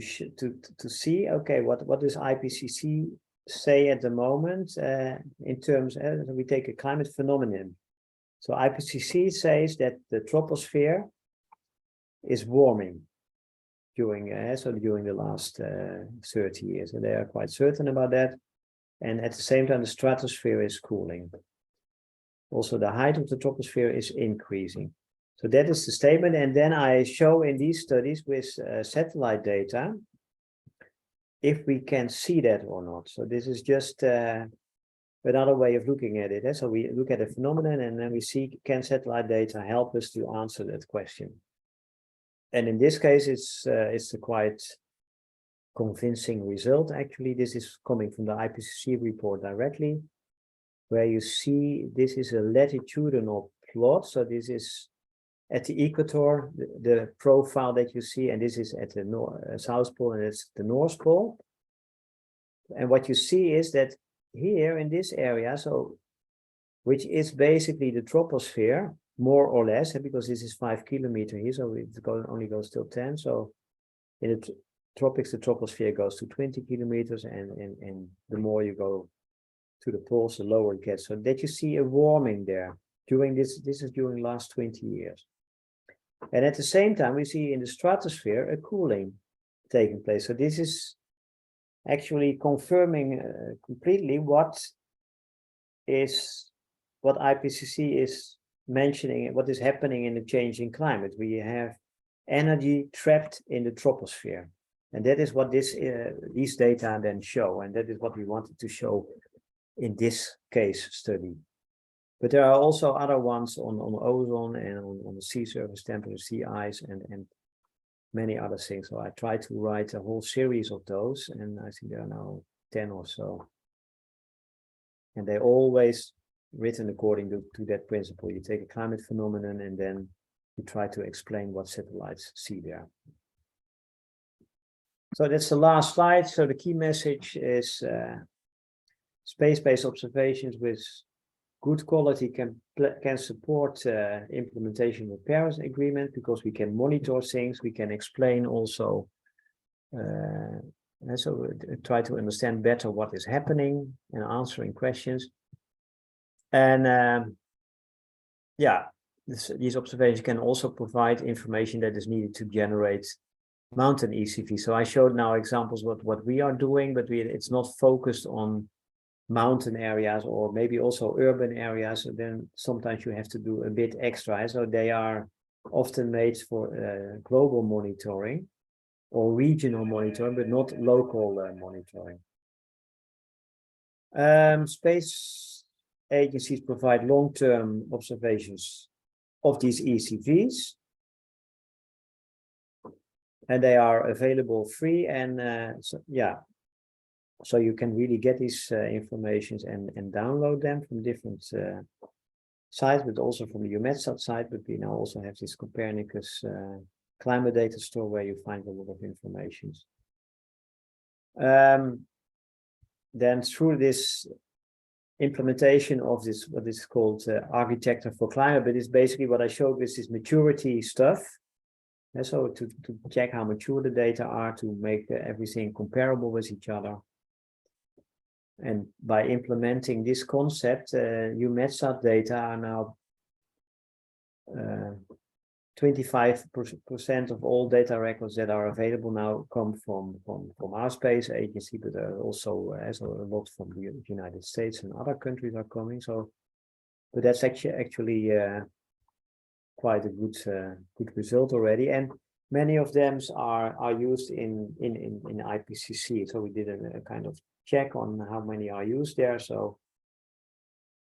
see, okay, what does IPCC say at the moment in terms of, we take a climate phenomenon. So IPCC says that the troposphere is warming during the last 30 years, and they are quite certain about that. And at the same time, the stratosphere is cooling. Also, the height of the troposphere is increasing. So that is the statement. And then I show in these studies with satellite data if we can see that or not. So this is just another way of looking at it. So we look at a phenomenon and then we see, can satellite data help us to answer that question? And in this case, it's a quite convincing result. Actually, this is coming from the IPCC report directly, where you see this is a latitudinal plot. So this is at the equator, the profile that you see, and this is at the South Pole, and it's the North Pole. And what you see is that here in this area, so which is basically the troposphere, more or less, because this is 5 kilometers here, so it only goes till 10. So in the tropics, the troposphere goes to 20 kilometers, and the more you go to the poles, the lower it gets. So that you see a warming there during this is during the last 20 years. And at the same time, we see in the stratosphere a cooling taking place. So this is actually confirming completely what IPCC is mentioning, what is happening in the changing climate. We have energy trapped in the troposphere, and that is what these data then show, and that is what we wanted to show in this case study. But there are also other ones on ozone and on the sea surface temperature, sea ice, and many other things. So I tried to write a whole series of those, and I think there are now 10 or so. And they're always written according to that principle. You take a climate phenomenon and then you try to explain what satellites see there. So that's the last slide. So the key message is space-based observations with good quality can support implementation of Paris Agreement, because we can monitor things, we can explain also, and so try to understand better what is happening and answering questions. And yeah, these observations can also provide information that is needed to generate mountain ECV. So I showed now examples what we are doing, but it's not focused on mountain areas or maybe also urban areas. So then sometimes you have to do a bit extra. So they are often made for global monitoring or regional monitoring, but not local monitoring. Space agencies provide long-term observations of these ECVs, and they are available free. And so you can really get these informations and download them from different sites, but also from the EUMETSAT site. But we now also have this Copernicus climate data store where you find a lot of information. Then through this implementation of this, what is called architecture for climate, but it's basically what I showed with this maturity stuff. And so to check how mature the data are, to make everything comparable with each other. And by implementing this concept, EUMETSAT data are now 25% of all data records that are available now come from our space agency, but also as a lot from the United States and other countries are coming. So, but that's actually quite a good result already, and many of them are used in IPCC. So we did a kind of check on how many are used there. So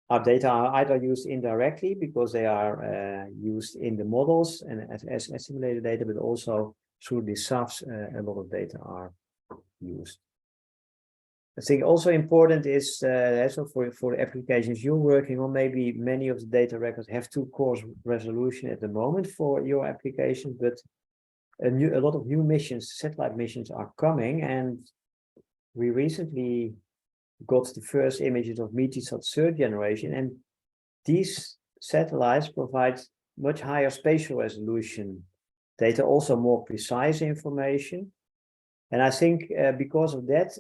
our data are either used indirectly because they are used in the models and as simulated data, but also through the SAFs, a lot of data are used. I think also important is so for the applications you're working on, maybe many of the data records have 2 cores resolution at the moment for your application, but a lot of new missions, satellite missions are coming, and we recently got the first images of Meteosat 3rd generation, and these satellites provide much higher spatial resolution data, also more precise information. And I think because of that,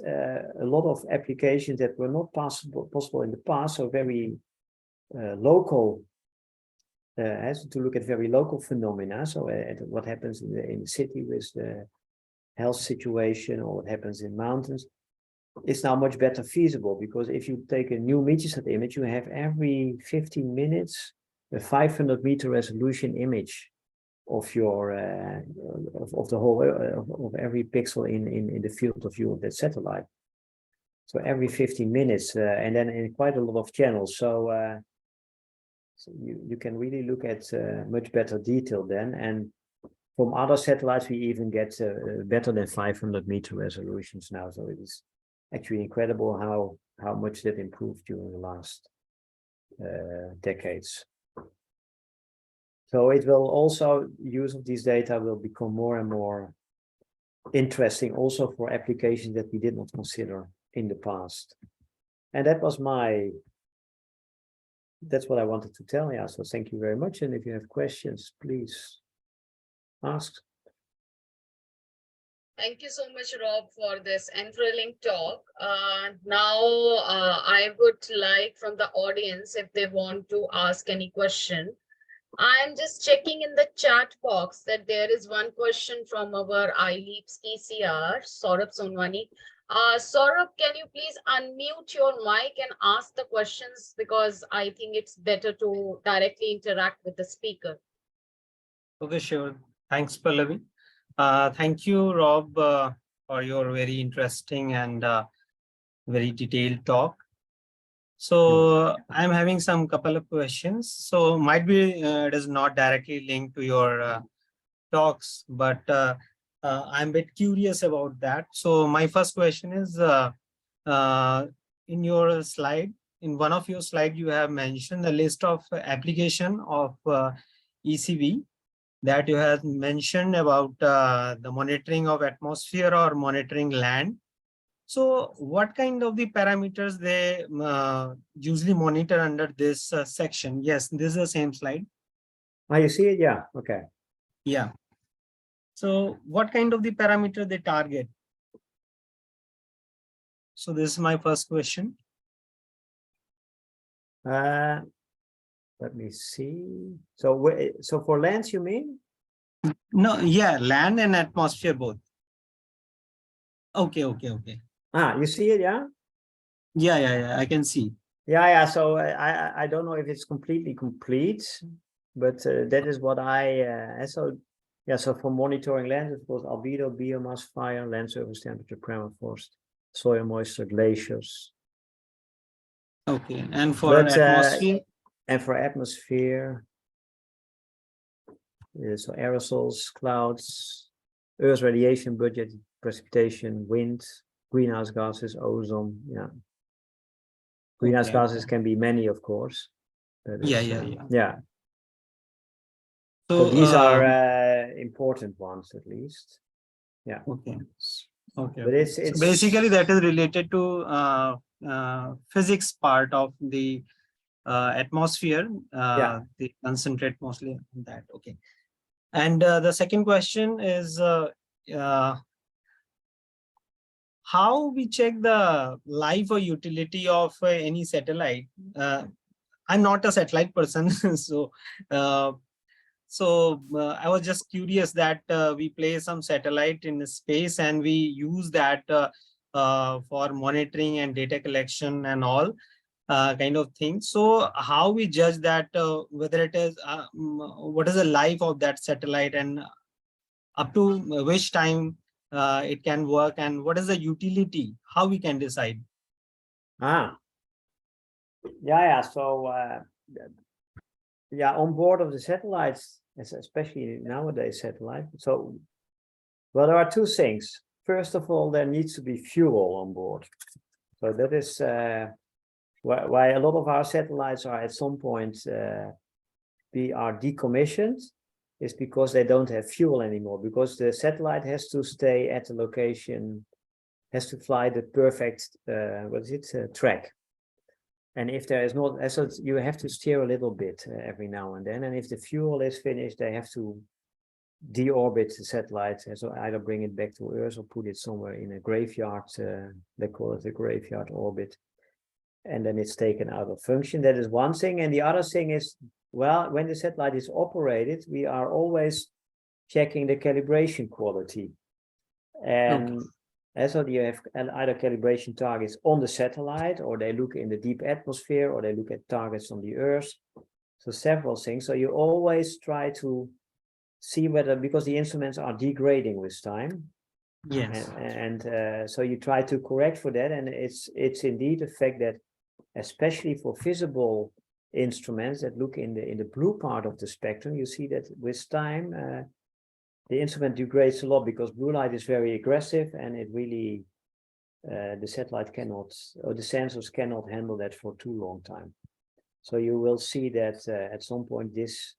a lot of applications that were not possible in the past, so very local, has to look at very local phenomena. So what happens in the city with the health situation, or what happens in mountains, it's now much better feasible, because if you take a new Meteosat image, you have every 15 minutes a 500-meter resolution image of your of the whole of every pixel in the field of view of that satellite. So every 15 minutes, and then in quite a lot of channels. So, so you can really look at much better detail then. And from other satellites, we even get better than 500-meter resolutions now. So it is actually incredible how much that improved during the last decades. So it will also, use of these data will become more and more interesting also for applications that we did not consider in the past. And that was that's what I wanted to tell you. So thank you very much. And if you have questions, please ask. Thank you so much, Rob, for this enthralling talk. Now, I would like from the audience, if they want to ask any question. I'm just checking in the chat box that there is one question from our iLEAPS ECR, Saurabh Sonwani. Saurabh, can you please unmute your mic and ask the questions, because I think it's better to directly interact with the speaker. Okay, sure. Thanks, Pallavi. Thank you, Rob, for your very interesting and very detailed talk. So I'm having some couple of questions. So might be it is not directly linked to your talks, but I'm a bit curious about that. So my first question is, in your slide, in one of your slides, you have mentioned a list of application of ECV that you have mentioned about the monitoring of atmosphere or monitoring land. So what kind of the parameters they usually monitor under this section? Yes, this is the same slide. Oh, you see it? Yeah, okay. Yeah. So what kind of the parameter they target? So this is my first question. Let me see. So for lands, you mean? No, yeah, land and atmosphere both. Okay, okay, okay. Ah, you see it, yeah? Yeah, I can see. Yeah. So I don't know if it's completely complete, but that is what so yeah. So for monitoring land, it was albedo, biomass, fire, land surface temperature, permafrost, soil moisture, glaciers. Okay, and for But atmosphere, and for atmosphere, so aerosols, clouds, Earth's radiation budget, precipitation, wind, greenhouse gases, ozone. Yeah, greenhouse okay, gases okay. can be many, of course. Yeah. Yeah. So So, these are important ones, at least. Yeah. okay, okay, But okay. it's So basically, that is related to physics part of the atmosphere. Yeah. They concentrate mostly on that. Okay. And the second question is uh, how we check the life or utility of any satellite. I'm not a satellite person, so I was just curious that we place some satellite in space and we use that for monitoring and data collection and all kind of thing. So how we judge that whether it is what is the life of that satellite and up to which time it can work and what is the utility, how we can decide. Ah. Yeah. So yeah, on board of the satellites, especially nowadays satellite. So, well, there are two things. First of all, there needs to be fuel on board. So that is why a lot of our satellites are at some point we are decommissioned, is because they don't have fuel anymore, because the satellite has to stay at the location, has to fly the perfect track. And if there is not, so you have to steer a little bit every now and then. And if the fuel is finished, they have to deorbit the satellite, so either bring it back to Earth or put it somewhere in a graveyard. They call it a graveyard orbit, and then it's taken out of function. That is one thing. And the other thing is, well, when the satellite is operated, we are always checking the calibration quality. And so you have either calibration targets on the satellite, or they look in the deep atmosphere, or they look at targets on the Earth. So several things. So you always try to see whether, because the instruments are degrading with time. Yes. And so you try to correct for that. And it's indeed a fact that, especially for visible instruments that look in the blue part of the spectrum, you see that with time the instrument degrades a lot, because blue light is very aggressive, and it really the satellite cannot, or the sensors cannot handle that for too long time. So you will see that at some point these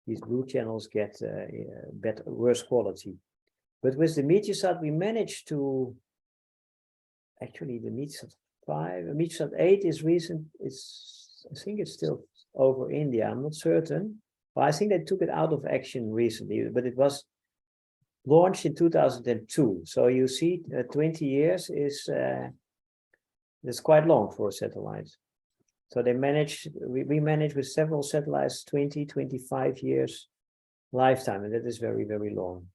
blue channels get worse quality. But with the Meteosat, we managed to, actually the Meteosat 5, Meteosat 8 is recent. I think it's still over India. I'm not certain, but I think they took it out of action recently. But it was launched in 2002. So you see, 20 years is quite long for a satellite. So they managed, we managed with several satellites 20, 25 years lifetime, and that is very, very long.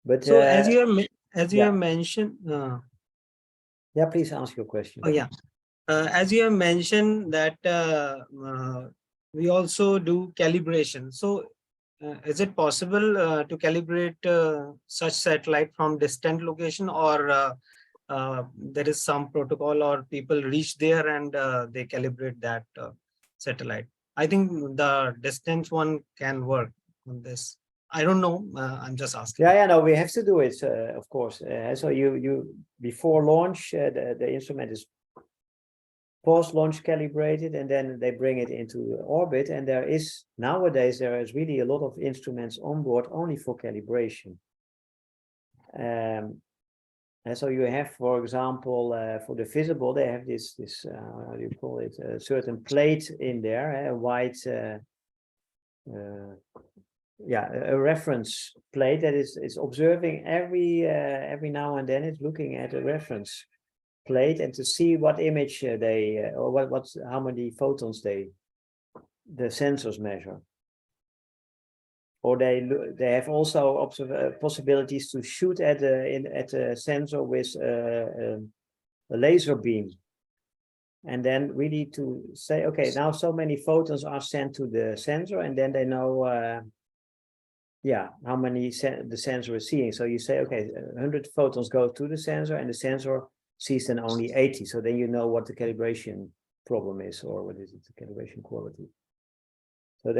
But so as you have mentioned, yeah, please ask your question. oh yeah, as you have mentioned that we also do calibration. So is it possible to calibrate such satellite from distant location, or there is some protocol or people reach there and they calibrate that satellite? I think the distance one can work on this. I don't know. I'm just asking. Yeah, no, we have to do it, of course. So you before launch, the instrument is post-launch calibrated, and then they bring it into orbit. And nowadays there is really a lot of instruments on board only for calibration. And so you have, for example, for the visible, they have this how do you call it, a certain plate in there, a white a reference plate that is observing every now and then. It's looking at a reference plate and to see what image or how many photons the sensors measure. or they have also possibilities to shoot at a sensor with a laser beam, and then really to say, okay, now so many photons are sent to the sensor, and then they know how many the sensor is seeing. So you say, okay, 100 photons go to the sensor, and the sensor sees then only 80. So then you know what the calibration problem is, or what is it, the calibration quality. So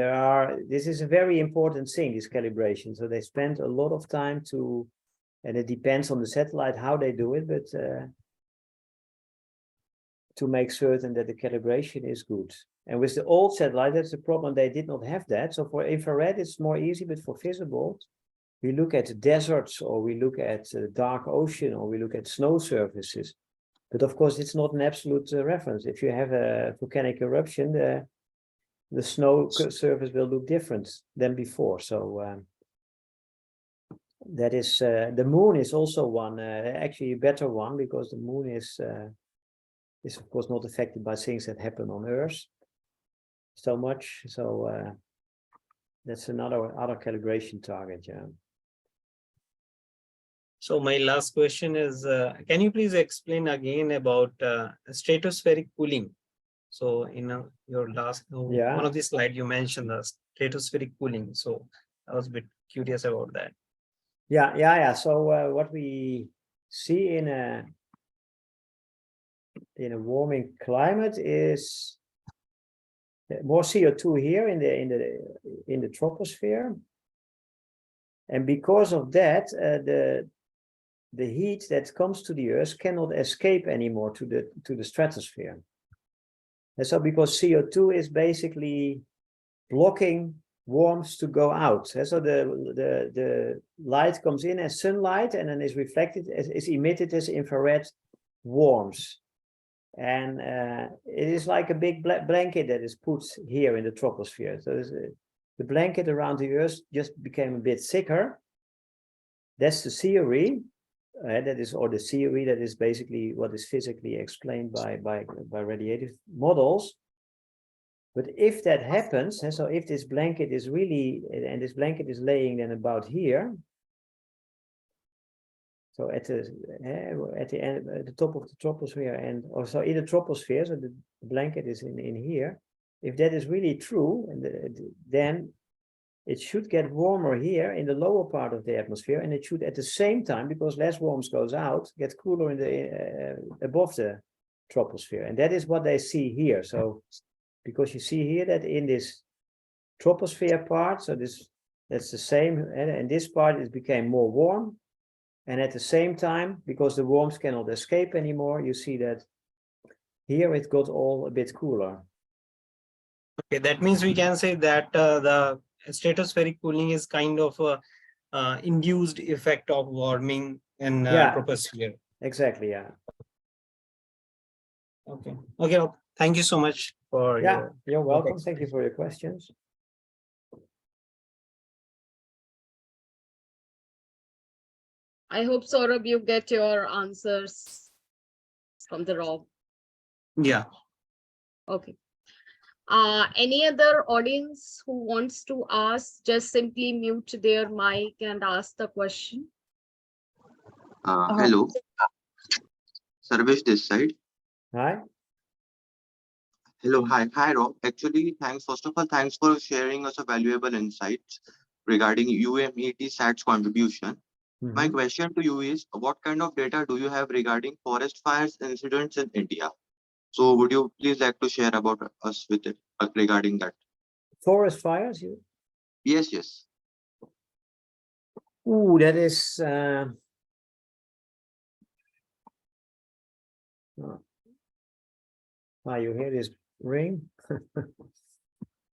this is a very important thing, this calibration. So they spend a lot of time and it depends on the satellite how they do it, but to make certain that the calibration is good. And with the old satellite, that's the problem, they did not have that. So for infrared, it's more easy, but for visible, we look at the deserts, or we look at the dark ocean, or we look at snow surfaces. But of course, it's not an absolute reference. If you have a volcanic eruption, the snow surface will look different than before. So that is, the moon is also one, actually a better one, because the moon is of course not affected by things that happen on Earth so much. So that's another calibration target. Yeah. So my last question is, can you please explain again about stratospheric cooling? So in your last one of the slides, you mentioned the stratospheric cooling. So I was a bit curious about that. Yeah. So what we see in a warming climate is more CO2 here in the troposphere, and because of that, the heat that comes to the Earth cannot escape anymore to the stratosphere. And so because CO2 is basically blocking warmth to go out. And so the light comes in as sunlight and then is reflected, is emitted as infrared warmth. And it is like a big blanket that is put here in the troposphere. So the blanket around the Earth just became a bit thicker. That's the theory. The theory that is basically what is physically explained by radiative models. But if that happens, and so if this blanket is really, and this blanket is laying then about here, so at the end, at the top of the troposphere, and also in the troposphere, so the blanket is in here. If that is really true, then it should get warmer here in the lower part of the atmosphere, and it should at the same time, because less warmth goes out, get cooler in the above the troposphere, and that is what they see here. So because you see here that in this troposphere part, so that's the same, and this part it became more warm, and at the same time, because the warmth cannot escape anymore, you see that here it got all a bit cooler. Okay, that means we can say that the stratospheric cooling is kind of a induced effect of warming in troposphere. Exactly, yeah. Okay. Thank you so much for you're welcome. Thank you for your questions. I hope, Saurabh, you get your answers from the Rob. Yeah. Okay. Any other audience who wants to ask, just simply mute their mic and ask the question. Hello. Sarvesh this side. Hi. Hello, hi Rob. Actually, first of all, thanks for sharing us a valuable insights regarding UMET SAT's contribution. My question to you is, what kind of data do you have regarding forest fires incidents in India? So would you please like to share about us with it regarding that? Forest fires? Yes. Ooh, that is you hear this ring?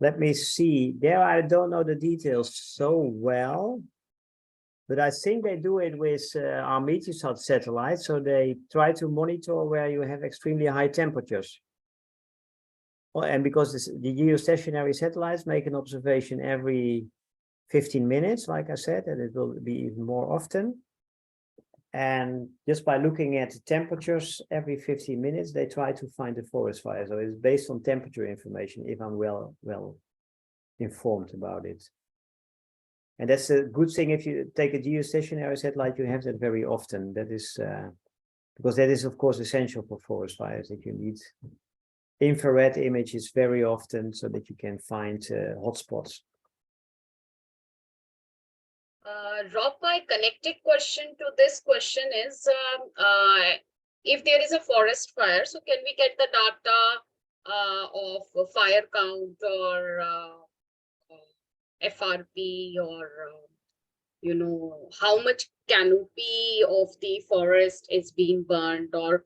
Let me see. There I don't know the details so well, but I think they do it with our Meteosat satellites. So they try to monitor where you have extremely high temperatures. Well, and because the geostationary satellites make an observation every 15 minutes, like I said, and it will be even more often. And just by looking at the temperatures every 15 minutes, they try to find the forest fire. So it's based on temperature information, if I'm well informed about it. And that's a good thing if you take a geostationary satellite, you have that very often. That is because that is, of course, essential for forest fires, that you need infrared images very often so that you can find hotspots. Rob, my connected question to this question is, if there is a forest fire, so can we get the data of fire count or FRP or, how much canopy of the forest is being burned, or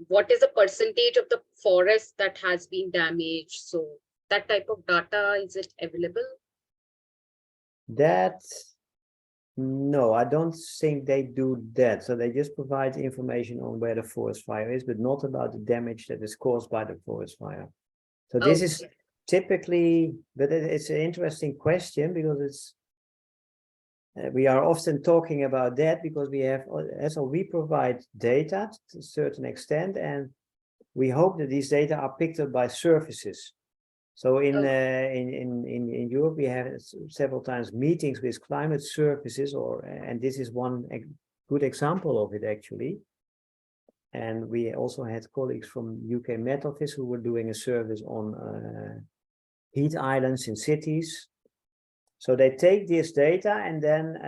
what is the percentage of the forest that has been damaged? So that type of data, is it available? That, no, I don't think they do that. So they just provide information on where the forest fire is, but not about the damage that is caused by the forest fire. So this is typically, but it's an interesting question because it's, we are often talking about that because we have, so we provide data to a certain extent, and we hope that these data are picked up by services. So in Europe, we have several times meetings with climate services, and this is one good example of it actually. And we also had colleagues from UK Met Office who were doing a service on heat islands in cities. So they take this data and then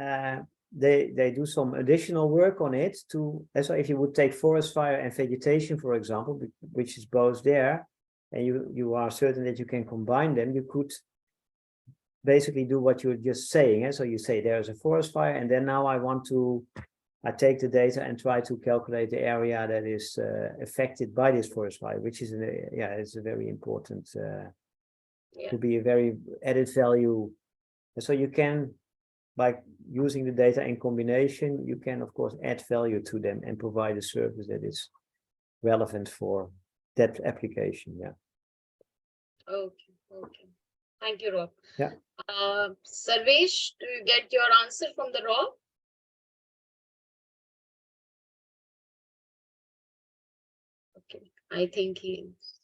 they do some additional work on it to, so if you would take forest fire and vegetation, for example, which is both there, and you are certain that you can combine them, you could basically do what you're just saying. So you say there's a forest fire, and then now I take the data and try to calculate the area that is affected by this forest fire, which is, it's a very important, to be a very added value. And so you can, by using the data in combination, you can, of course, add value to them and provide a service that is relevant for that application. Yeah. Okay. Thank you, Rob. Yeah. Sarvesh, do you get your answer from the Rob? Okay, I think he is.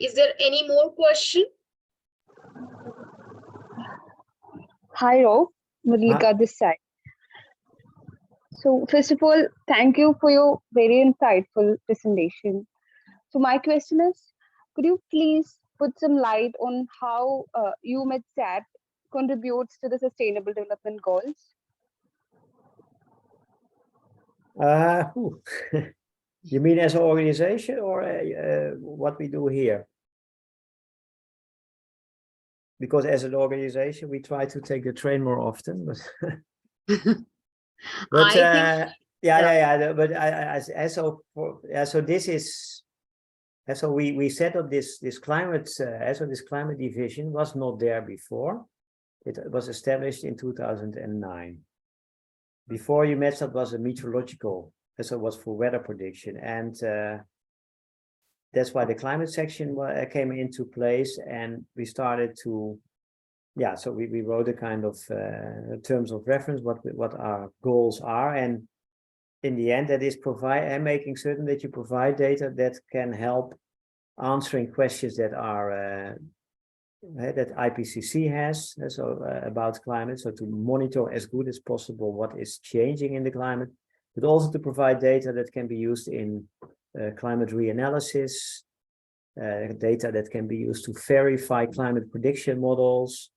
Is there any more question? Hi, Rob. Murlika this side. So first of all, thank you for your very insightful presentation. So my question is, could you please put some light on how UMETSAT contributes to the Sustainable Development Goals? You mean as an organization or what we do here? Because as an organization, we try to take the train more often, but but so this is, so we set up this climate, so this climate division was not there before. It was established in 2009. Before UMETSAT was a meteorological, so it was for weather prediction, and that's why the climate section came into place, and we started to, so we wrote a kind of terms of reference, what our goals are, and in the end, that is making certain that you provide data that can help answering questions that are that IPCC has, about climate, so to monitor as good as possible what is changing in the climate, but also to provide data that can be used in climate reanalysis, data that can be used to verify climate prediction models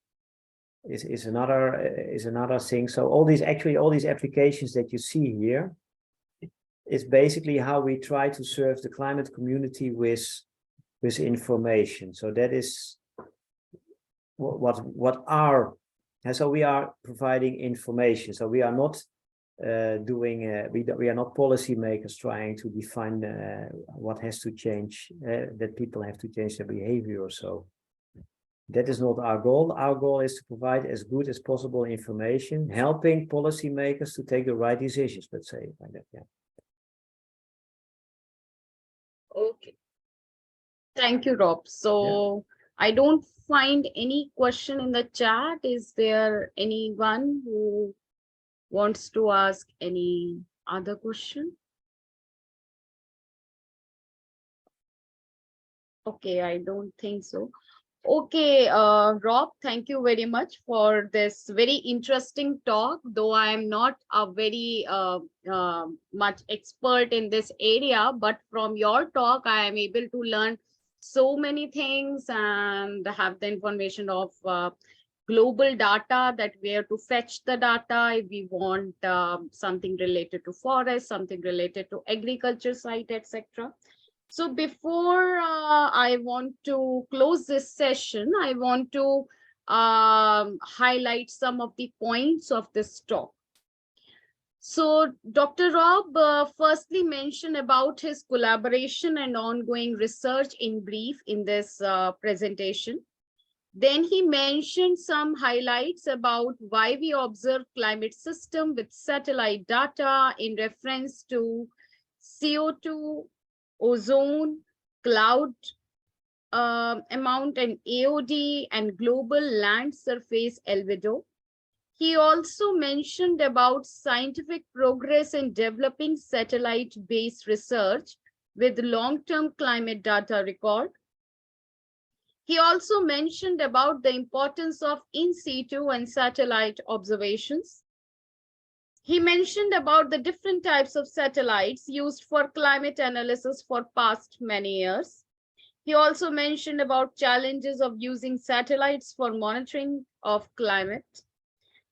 is another thing. So all these applications that you see here is basically how we try to serve the climate community with information. So that is what our, and so we are providing information. So we are not we are not policymakers trying to define what has to change, that people have to change their behavior or so. That is not our goal. Our goal is to provide as good as possible information, helping policymakers to take the right decisions, let's say it like that. Yeah. Okay. Thank you, Rob. So I don't find any question in the chat. Is there anyone who wants to ask any other question? Okay, I don't think so. Okay, Rob, thank you very much for this very interesting talk, though I am not a very much expert in this area, but from your talk, I am able to learn so many things and have the information of global data, that where to fetch the data if we want something related to forest, something related to agriculture site, etc. So before I want to close this session, I want to highlight some of the points of this talk. So Dr. Rob firstly mentioned about his collaboration and ongoing research in brief in this presentation. Then he mentioned some highlights about why we observe climate system with satellite data in reference to CO2, ozone, cloud amount, and AOD, and global land surface albedo. He also mentioned about scientific progress in developing satellite-based research with long-term climate data record. He also mentioned about the importance of in situ and satellite observations. He mentioned about the different types of satellites used for climate analysis for past many years. He also mentioned about challenges of using satellites for monitoring of climate.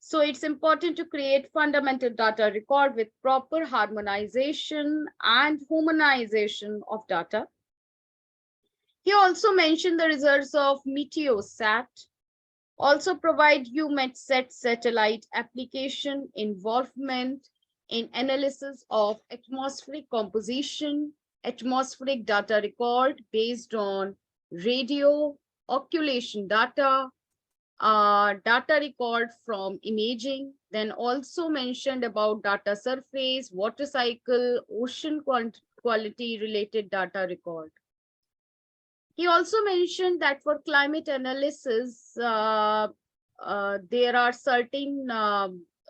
So it's important to create fundamental data record with proper harmonization and humanization of data. He also mentioned the results of Meteosat, also provide EUMETSAT satellite application involvement in analysis of atmospheric composition, atmospheric data record based on radio, occultation data, data record from imaging, then also mentioned about data surface, water cycle, ocean quality related data record. He also mentioned that for climate analysis, there are certain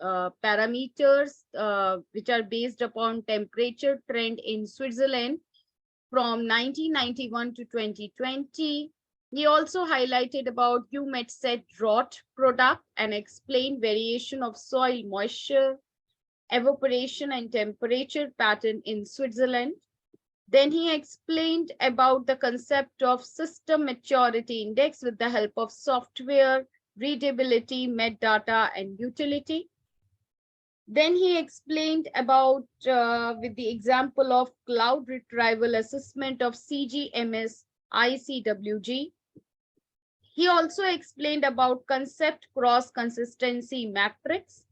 parameters which are based upon temperature trend in Switzerland from 1991 to 2020. He also highlighted about EUMETSAT drought product and explained variation of soil moisture, evaporation, and temperature pattern in Switzerland. Then he explained about the concept of system maturity index with the help of software, readability, metadata, and utility. Then he explained about with the example of cloud retrieval assessment of CGMS ICWG. He also explained about concept cross consistency matrix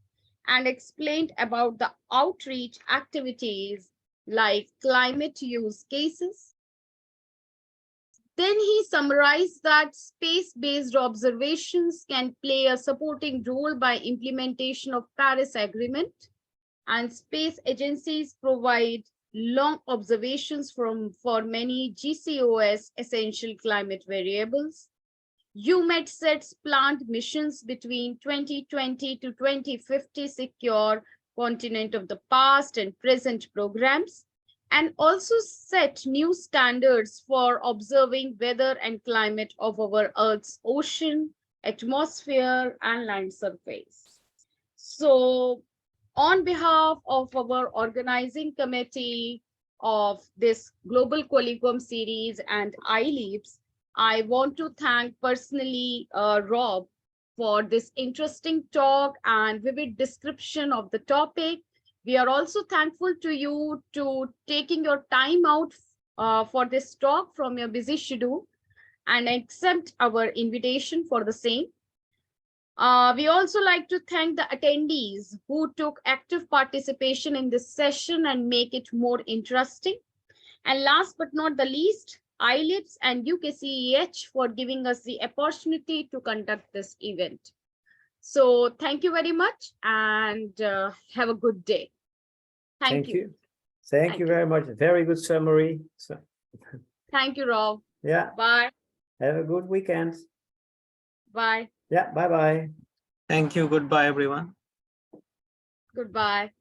and explained about the outreach activities like climate use cases. Then he summarized that space-based observations can play a supporting role by implementation of Paris Agreement, and space agencies provide long observations for many GCOS essential climate variables. EUMETSAT's planned missions between 2020 to 2050 secure continent of the past and present programs, and also set new standards for observing weather and climate of our Earth's ocean, atmosphere, and land surface. So on behalf of our organizing committee of this Global Colloquium Series and iLEAPS, I want to thank personally Rob for this interesting talk and vivid description of the topic. We are also thankful to you to taking your time out for this talk from your busy schedule and accept our invitation for the same. We also like to thank the attendees who took active participation in this session and make it more interesting. And last but not the least, iLEAPS and UKCEH for giving us the opportunity to conduct this event. So thank you very much and have a good day. Thank you. Thank you very much. Very good summary. So, thank you, Rob. Yeah. Bye. Have a good weekend. Bye. Yeah. Bye-bye. Thank you. Goodbye, everyone. Goodbye.